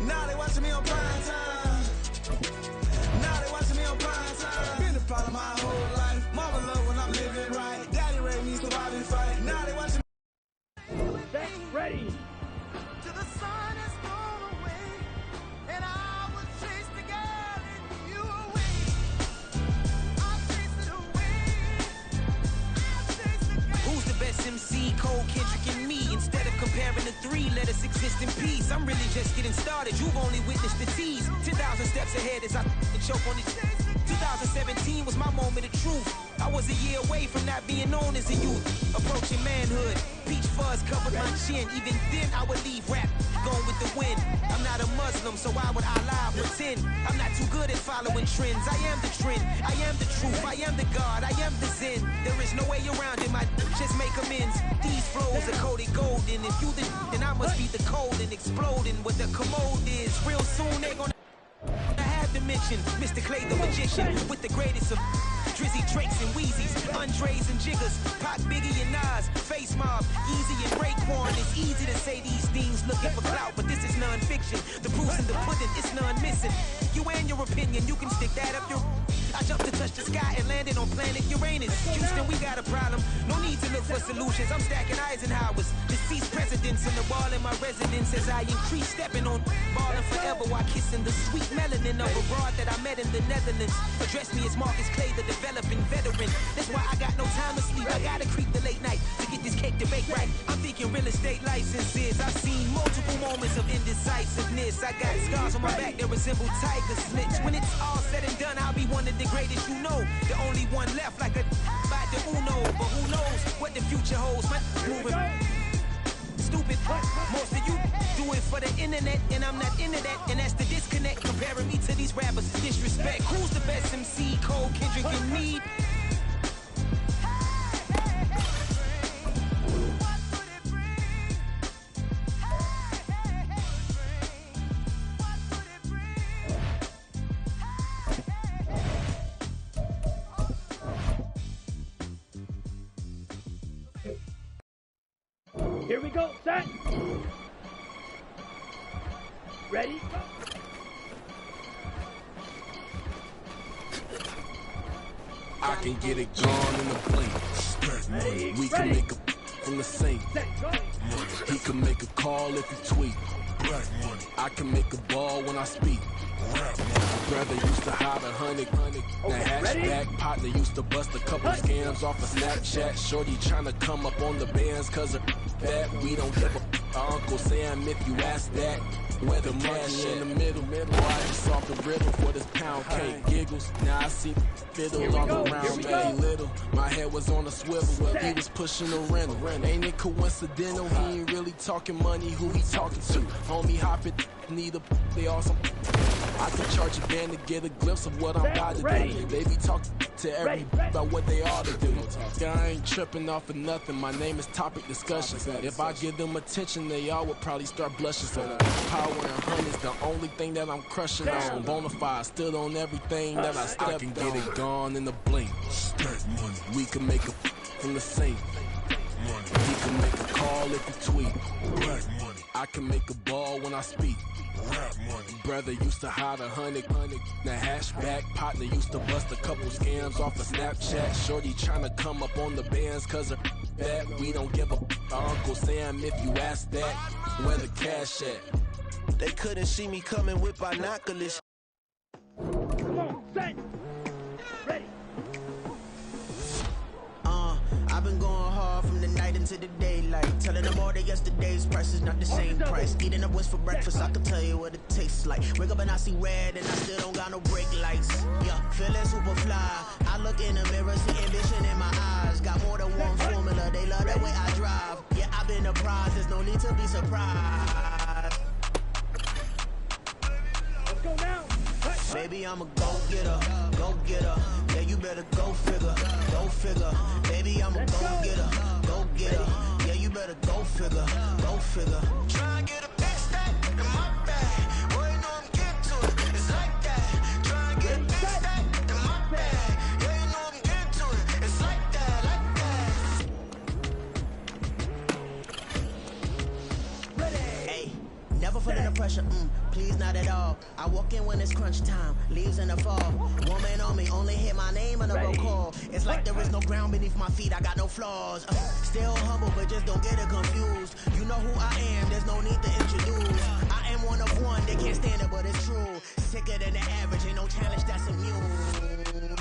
Now they watching me on prime time. Now they watching me on prime time. Been a problem my whole life. Mama love when I'm living right. Daddy raised me survive and fight. Now they watching me. That's ready. Till the sun has gone away, and I will chase the girl and you away. I'll chase it away. I'll chase the girl. Who's the best MC? Cole, Kendrick, and me. Instead of comparing the three, let us exist in peace. I'm really just getting started. You've only witnessed the tease. 10,000 steps ahead as I choke on it. 2017 was my moment of truth. I was a year away from not being known as a youth. Approaching manhood. Peach fuzz covered my chin. Even then I would leave rap going with the wind. I'm not a Muslim, so why would I lie pretend? I'm not too good at following trends. I am the trend. I am the truth. I am the God. I am the Zen. There is no way around it. My just make amends. These flows are coated golden. If you then I must be the cold and exploding. What the commode is. Real soon they gonna have to mention Mr. Clay the magician with the greatest of Drizzy, Drakes, and Wheezies, Andres and Jiggers, Pac, Biggie, and Nas, Face Mob, Easy and Raekwon. It's easy to say these things looking for clout, but this is non-fiction. The proof's in the pudding, it's none missing. You and your opinion, you can stick that up your... I jumped to touch the sky and landed on planet Uranus. Houston, we got a problem. No need to look for solutions. I'm stacking Eisenhowers. Deceased presidents in the wall in my residence as I increase stepping on ballin' forever while kissing the sweet melanin of a broad that I met in the Netherlands. Address me as Marcus Clay, the developing veteran. That's why I got no time to sleep. I gotta creep the late night to get this cake to bake right. I'm thinking real estate licenses. I've seen multiple moments of indecisiveness. I got scars on my back that resemble tiger slits. When it's all said and done, I'll be one of the greatest you know. The only one left like a by the Uno. But who knows what the future holds. My moving stupid. Most of you do it for the internet, and I'm not into that. And that's the disconnect. Comparing me to these rappers is disrespect. Who's the best MC? Cole, Kendrick, and me. Here we go. Set. Ready? I can get it gone in a blink. We can make a from the sink. He can make a call if he tweet. I can make a ball when I speak. Brother used to hide 100. The hatchback partner used to bust a couple scams off of Snapchat. Shorty tryna come up on the bands cause of that. We don't give a Uncle Sam if you ask that. Where the cash in the middle. I just off the riddle for this pound cake. Giggles, now I see fiddle all around me. Little, my head was on a swivel. He was pushing a rental. Ain't it coincidental? He ain't really talking money. Who he talking to? Homie hopping, need a they awesome. I can charge a band to get a glimpse of what I'm about to do. They be talking to every about what they ought to do. Yeah, I ain't tripping off of nothing. My name is Topic Discussion. If I give them attention, they all would probably start blushing. So power and honey's the only thing that I'm crushing on. Bonafide, stood on everything that I stepped on. I can get it gone in a blink. We can make a from the sink. He can make a call if he tweet. I can make a ball when I speak. Brother used to hide 100. The hatchback partner used to bust a couple scams off of Snapchat. Shorty tryna come up on the bands cause of that. We don't give a Uncle Sam if you ask that. Where the cash at? They couldn't see me coming with binoculars. Come on, set. Ready. I've been going hard from the night into the daylight. Telling them all that yesterday's price is not the same price. Eating up what's for breakfast, I can tell you what it tastes like. Wake up and I see red and I still don't got no brake lights. Yeah, feeling super fly. I look in the mirror, see ambition in my eyes. Got more than one formula, they love the way I drive. Yeah, I've been a prize, there's no need to be surprised. Let's go now. Baby, I'm a go-getter, go-getter. Yeah, you better go figure, go figure. Baby, I'm a go-getter, go-getter. Yeah, you better go figure, go figure. Try and get a big stack in my bag. Boy, you know I'm getting to it. It's like that. Try and get a big stack in my bag. Yeah, you know I'm getting to it. It's like that, like that. Ready. Hey, never feeling the pressure, please not at all. I walk in when it's crunch time, leaves in the fall. Woman on me, only hit my name on a roll call. It's like there is no ground beneath my feet, I got no flaws. Still humble, but just don't get it confused. You know who I am, there's no need to introduce. I am one of one, they can't stand it, but it's true. Sicker than the average, ain't no challenge that's immune.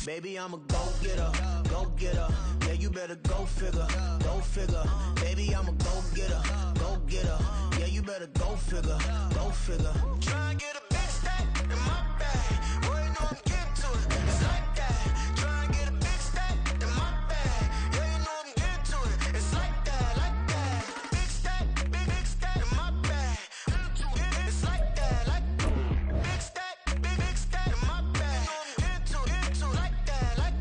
Baby, I'm a go-getter, go-getter. Yeah, you better go figure, go figure. Baby, I'm a go-getter, go-getter. Yeah, you better go figure, go figure. Try and get a big stack in my bag. Boy, you know I'm getting to it. It's like that. Try and get a big stack in my bag. Yeah, you know I'm getting to it. It's like that, like that. Big stack in my bag. It's like that, like big stack in my bag. You know I'm getting to it, like that, like.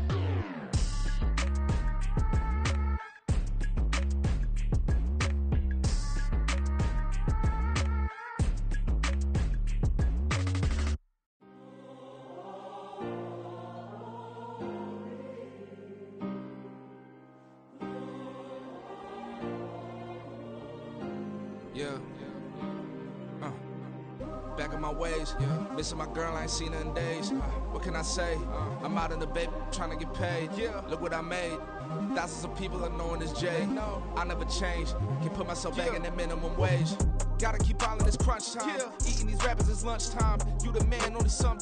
Yeah. Back in my ways, missing my girl, I ain't seen her in days. What can I say? I'm out in the baby, trying to get paid. Look what I made. Thousands of people are knowing this Jay. I never change. Can put myself back in that minimum wage. Gotta keep all in this crunch time. Eating these rappers is lunchtime. You the man, only some.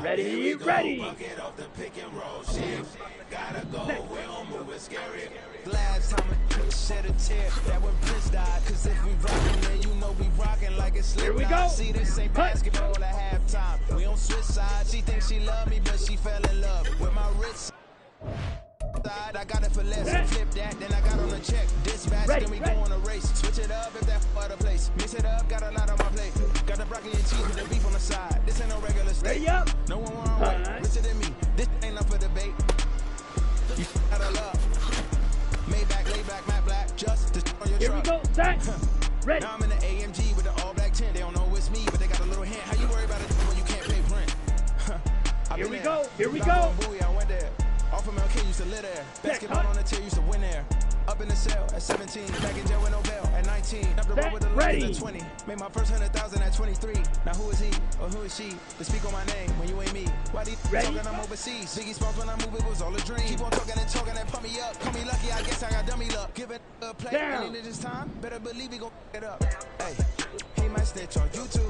Ready, ready. Get off the pick and roll shit. Gotta go, we don't move it scary. Last time a shed a tear, that when Prince died. Cause if we rockin', then you know we rockin' like it's Here we Slipknot. go. See, this ain't basketball at halftime. We don't switch sides. She thinks she love me, but she fell in love with my wrist. I got it for less. Flip that, then I got on a check. Dispatch, then we go on a race. Switch it up if that other place. Mix it up, got a lot on my plate. Got the broccoli and cheese with the beef on the side. This ain't no regular steak. No one wrong way. Richer than me. This ain't up for debate. You got a love. Maybach, lay back, matte black. Just to on your truck. Here we go, set. Ready. Now I'm in the AMG with the all black tint. They don't know it's me, but they got a little hint. How you worry about it when you can't pay rent? Here we go, here we go. I went there. Off of MLK, you used to live there. Basketball on the tier, used to win there. Up in the cell at 17, back in jail with no bail at 19. Up the road with the ladies at 20. Made my first 100,000 at 23. Now who is he or who is she to speak on my name when you ain't me? Why these talking I'm overseas? Biggie Smalls when I move, it was all a dream. Keep on talking and talking and pump me up. Call me lucky, I guess I got dummy luck. Give it a play, and in this time, better believe he gon' it up. Hey, he might snitch on YouTube.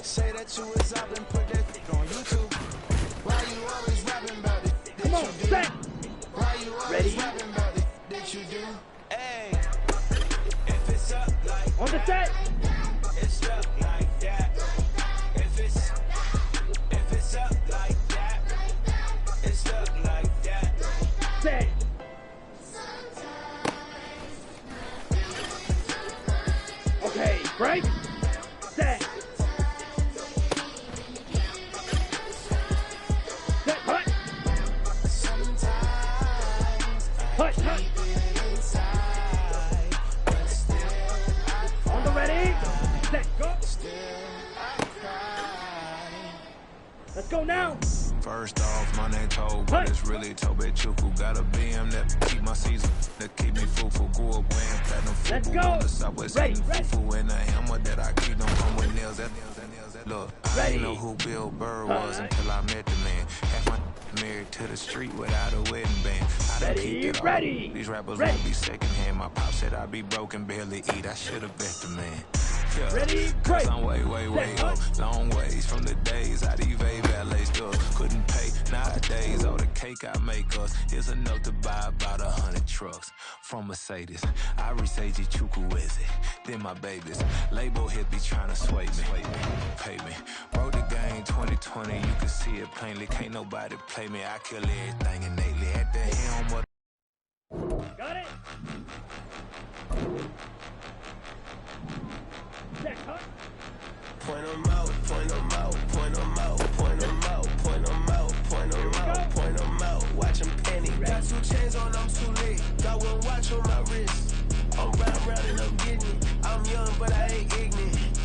Say that you was up and put that on YouTube. Why you always rapping about it? Come on, set. Why you always rapping about it? That you do? Hey, if it's up like on the set, it's up like that. If it's up like that, it's up like that. Set. Okay, break. Set. Set. Hut. Hut. Hut. On the ready. Set. Go. Let's go now. First off, my name Tobe, but it's really Tobe Chuku. Got a BM that keep my season, that keep me fruitful. Grew up wearing platinum fufu on the Southwest, eating fufu and a hammer that I keep don't come with nails. Look, I didn't know who Bill Burr was until I met the man. Half my married to the street without a wedding band. I don't keep it all. These rappers won't be secondhand. My pop said I'd be broken, barely eat. I should have bet the man. Yeah, ready, cause I'm way up, long ways from the days I these valet stuff couldn't pay. Nowadays, all the cake I make us is enough to buy about 100 trucks from Mercedes. I resage Chukwueze, then my babies. Label hit be trying to sway me, pay me. Wrote the game 2020, you can see it plainly. Can't nobody play me. I kill everything innately at the helm of. Got it. Point them out, point them out, point them out, point them out, point them out, point them out, point them out. Watch them penny. Got 2 chains on, I'm too late. Got 1 watch on my wrist. I'm round and I'm getting it. I'm young, but I ain't ignorant.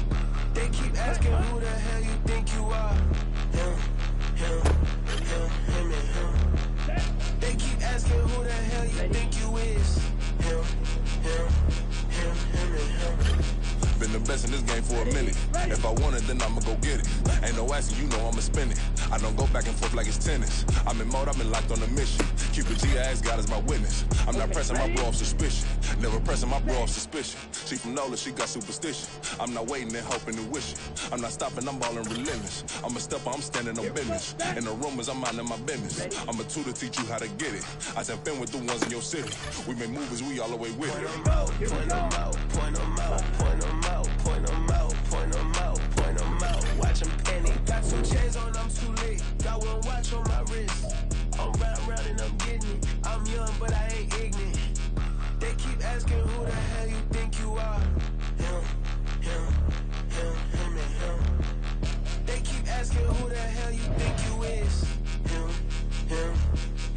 They keep asking who the hell you think you are. Him and him. They keep asking who the hell you think you is. Him and him. Been the best in this game for a minute. If I want it, then I'ma go get it. Ain't no asking, you know I'ma spend it. I don't go back and forth like it's tennis. I'm in mode, I've been locked on a mission. Cupid G, I ask God as my witness. I'm not pressing my bro off suspicion. Never pressing my bro off suspicion. She from Nola, she got superstition. I'm not waiting and hoping and wishing. I'm not stopping, I'm balling relentless. I'm a stepper, I'm standing on business. In the rumors, I'm minding my business. I'm a tutor, teach you how to get it. I said, been with the ones in your city. We make movies, we all the way with it. Point them out, point them out, point them out, point them out, point them out, point them out, point them out. Watch them penny. Got 2 chains on, I'm too late. Got 1 watch on my wrist. I'm round and I'm getting it. I'm young, but I ain't ignorant. They keep asking who the hell you think you are. Him and him. They keep asking who the hell you think you is. Him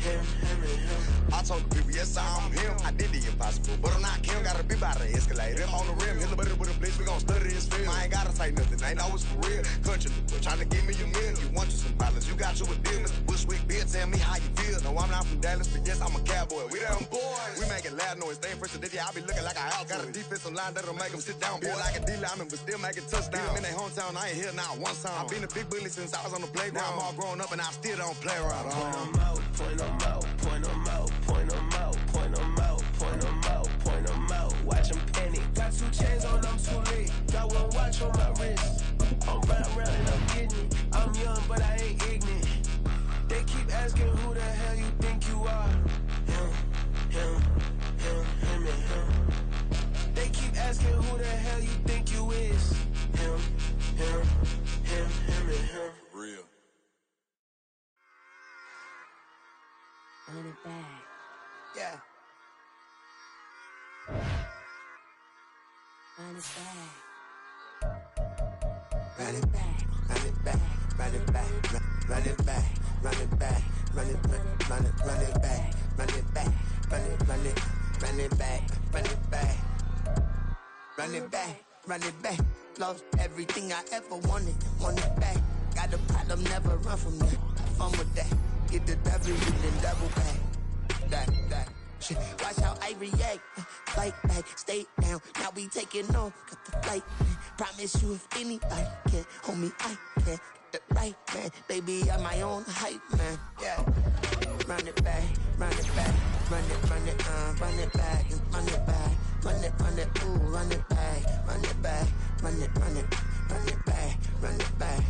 and him. I told the people, yes, I'm him. I did the impossible, but I'm not Kim. Gotta be by the escalator. Him on the rim, hit the butter with a blitz. We gon' study his film. I ain't gotta say nothing, ain't always for real. Country, trying to give me a meal. You want you some violence, you got you a deal. Mr. Bushwick, Bill, tell me how you feel. No, I'm not from Dallas, but yes, I'm a cowboy. We them boys. We making loud noise. Staying first to this, yeah, I be looking like a house. Got a defensive line that'll make them sit down. Feel like a D-lineman, but still making touchdowns. Beat them in their hometown, I ain't here now one time. I been a big bully since I was on the playground. Now I'm all grown up and I still don't play around. Point them out, point them out, point them out, point them out, point them out, point them out, point them out. Watch them penny. Got 2 chains on, I'm too late. Got 1 watch on my wrist. I'm round and I'm getting it. I'm young, but I ain't ignorant. They keep asking who the hell you think you are. Him and him. They keep asking who the hell you think you is. Him and him. Real. Run it back. Yeah. Run it back. Run it back, run it back, run it back, run it back, run it back, run it back, run it back, run it back, run it back, run it back, run it back, run it back. Lost everything I ever wanted, want it back. Got a problem, never run from that. Fun with that. Get the W, then double back. that. Shit, watch how I react. Fight back, stay down. Now we taking off, got the flight. Promise you if anybody can, homie, I can. Get the right man, baby, I'm my own hype man. Yeah. Run it back, run it back, run it, run it, run it back, run it back, run it, ooh, run it back, run it back, run it, run it, run it back, run it back.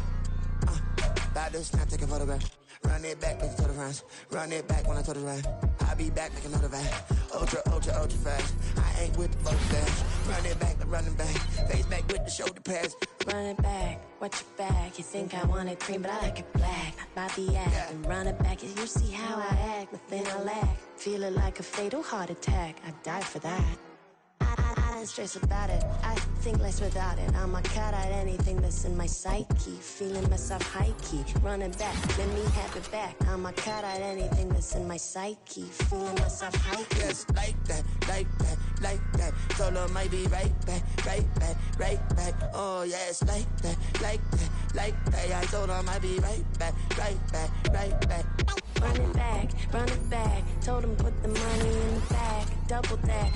About to snap, take a photograph. Run it back, make it to the runs. Run it back when I told it right. I'll be back like another van. Ultra, ultra, ultra fast. I ain't with the fuck dash. Run it back, but running back. Face back with the shoulder pads. Run it back, watch your back. You think I want it cream, but I like it black. Bobby act and run it back. You see how I act, nothing I lack. Feel it like a fatal heart attack. I die for that. I don't stress about it. I think less without it. I'm a cut at anything that's in my psyche. Feeling myself high key. Running back, let me have it back. I'm a cut at anything that's in my psyche. Feeling myself high key. Yes, like that, like that, like that. Solo might be right back, right back, right back. Oh yes, like that, like that, like that. I told him I'd be right back, right back, right back. Run it back, run it back. Told him put the money in the bag. Double that.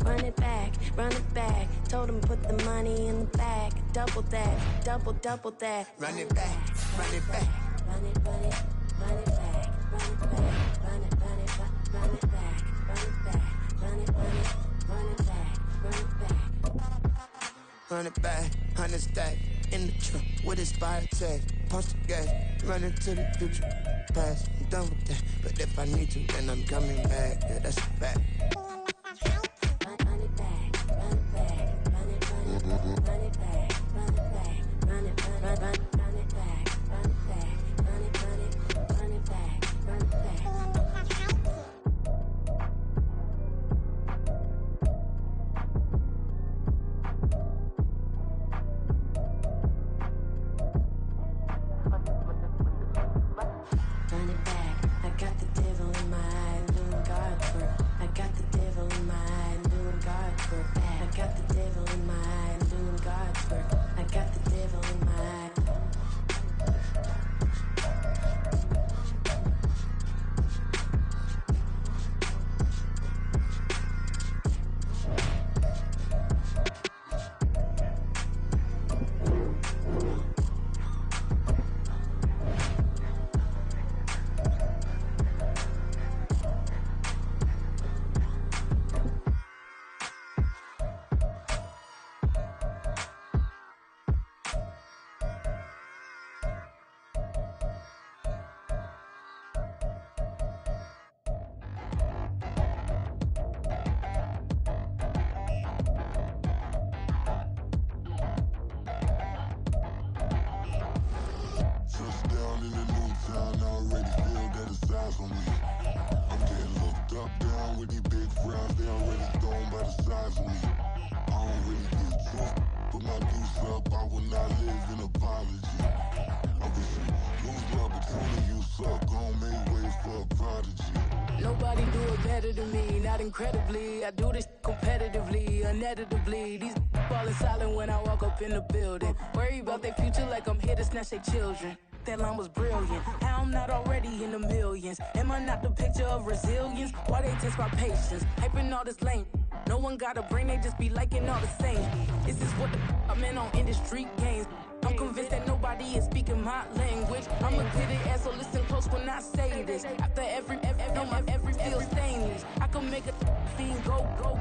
Run it back, run it back. Told him put the money in the bag. Double that, double that. Run it back, run it back. Run it, run it, run it back. Run it back, run it, run it, run it back. Run it back, run it, run it, run it back. Run it back. Run it back, 100 stack. In the truck with his fire tag. Punch the gas, running to the future. Past, I'm done with that. But if I need to, then I'm coming back. Yeah, that's a fact. Incredibly, I do this competitively, uneditably. These falling silent when I walk up in the building. Worry about their future like I'm here to snatch their children. That line was brilliant. How I'm not already in the millions? Am I not the picture of resilience? Why they test my patience? Hyping all this lame. No one got a brain, they just be liking all the same. This is what the I'm in on industry games. I'm convinced that nobody is speaking my language. I'ma get it ass, so listen close when I say this. After every feel stainless. I can make a fiend go.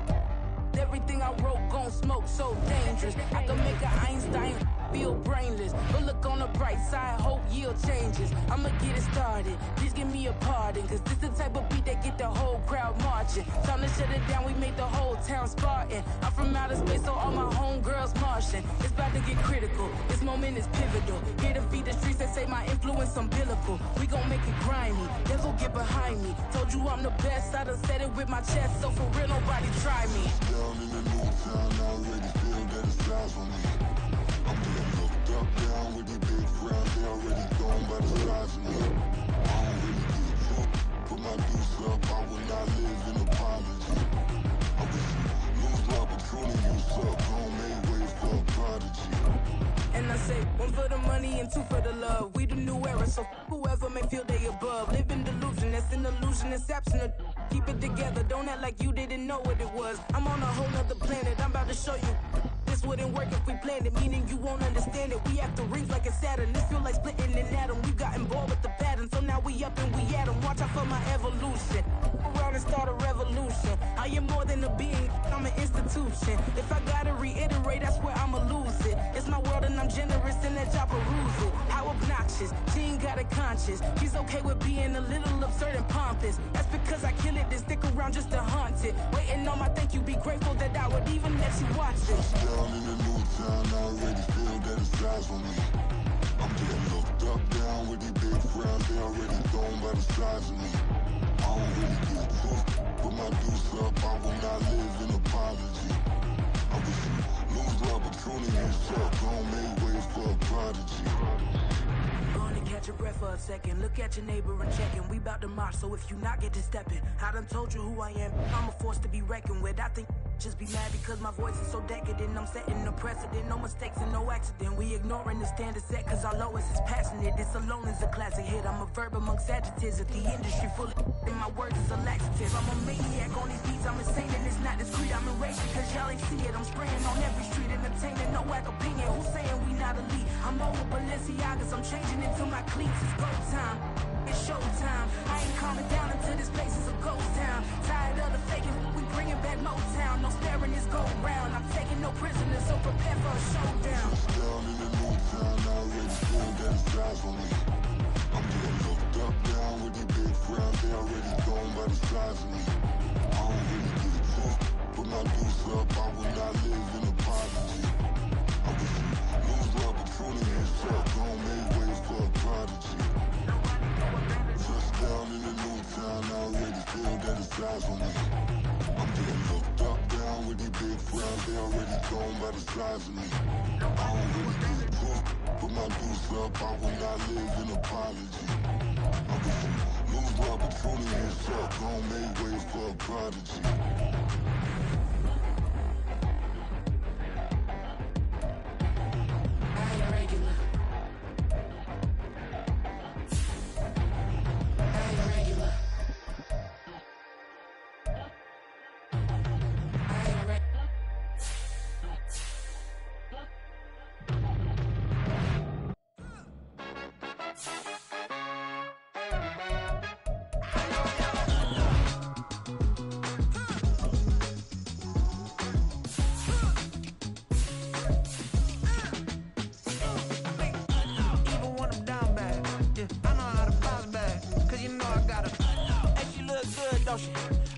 Everything I wrote gon' smoke, so dangerous. I can make an Einstein feel brainless. But look on the bright side, hope yield changes. I'ma get it started, please give me a pardon. Cause this the type of beat that get the whole crowd marching. Time to shut it down, we made the whole town Spartan. I'm from outer space, so all my homegirls Martian. It's about to get critical, this moment is pivotal. Here to feed the streets, they say my influence umbilical. We gon' make it grimy, devil get behind me. Told you I'm the best, I done said it with my chest. So for real, nobody try me. Down in the new town, I already feel that it's eyes on me. I'm getting looked up, down with these big frowns. They already gone by the size of me. I don't really get drunk, put my deuce up. I will not live in apology. I wish you lose my opportunity, you suck. Home made way for a prodigy. And I say, one for the money and two for the love. We the new era, so whoever may feel they above. Live in delusion, that's an illusion, it's absent of. Keep it together, don't act like you didn't know what it was. I'm on a whole nother planet, I'm about to show you. This wouldn't work if we planned it, meaning you won't understand it. We act the rings like it's Saturn. This feel like splitting an atom. We got involved with the pattern, so now we up and we at 'em. Watch out for my evolution. Around and start a revolution. I am more than a being, I'm an institution. If I gotta reiterate, that's where I'ma lose it. It's my world and I'm generous and that y'all peruse it. How obnoxious, she ain't got a conscience. She's okay with being a little absurd and pompous. That's because I kill it, then stick around just to haunt it. Waiting on my thank you, be grateful that I would even let you watch it. Down in the new town, I already feel that it's eyes on me. I'm getting looked up, down with these big frowns, they already thrown by the size of me. I don't really get took, put my deuce up, I will not live in apology. I wish you lose the opportunity and shut, don't make way for a prodigy. Gonna catch your breath for a second. Look at your neighbor and check in. We bout to march, so if you not get to stepping, I done told you who I am. I'm a force to be reckoned with. I think just be mad because my voice is so decadent. I'm setting a precedent, no mistakes and no accident. We ignoring the standard set cause our lowest is passionate. This alone is a classic hit. I'm a verb amongst adjectives. If the industry full of and my words is a laxative. I'm a maniac on these beats. I'm insane and it's not discreet. I'm enraged because y'all ain't see it. I'm spraying on every street, entertaining, no whack opinion. Who's saying we not elite? I'm over Balenciagas. I'm changing into my cleats. It's go time. It's showtime. I ain't calming down until this place is a ghost town. Tired of the faking, we bringing back Motown. No staring this go round. I'm taking no prisoners, so prepare for a showdown. Down in the new town, I already feel that it's eyes on me. I'm getting looked up, down with these big frowns, they already thrown by the size of me. I don't really get took, put my deuce up, I will not live in apology. I wish you lose the opportunity and shut, don't make way for a prodigy. Down in the new town, I already feel that it's eyes on me. I'm getting looked up, down with these big frowns, they already thrown by the size of me. I don't really get took, put my deuce up, I will not live in apology. I wish you lose the opportunity and shut, don't make way for a prodigy.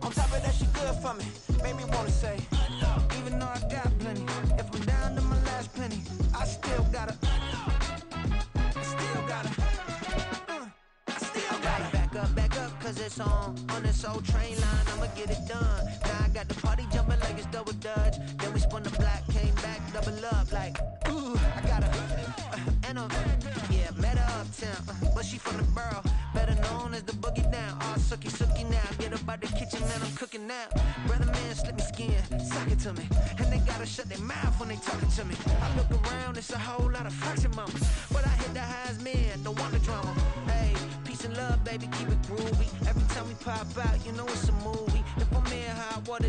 On top of that, she good for me. Made me wanna say, even though I got plenty, if I'm down to my last penny, I still gotta. Back up, cause it's on this old train line, I'ma get it done. Now I got the party jumping like it's double dutch. Then we spun the block, came back, double up, like, ooh, I got yeah, met her uptown, but she from the borough, better known as the boogie down. All sookie now, get up out the kitchen, man, I'm cooking now. Brother man, slip me skin, sock it to me, and they gotta shut their mouth when they talking to me. I look around, it's a whole lot of fraction mamas, but I hit the highs, man, don't want the drama. Hey, peace and love, baby, keep it groovy. Every time we pop out, you know it's a movie. If I'm in hot water,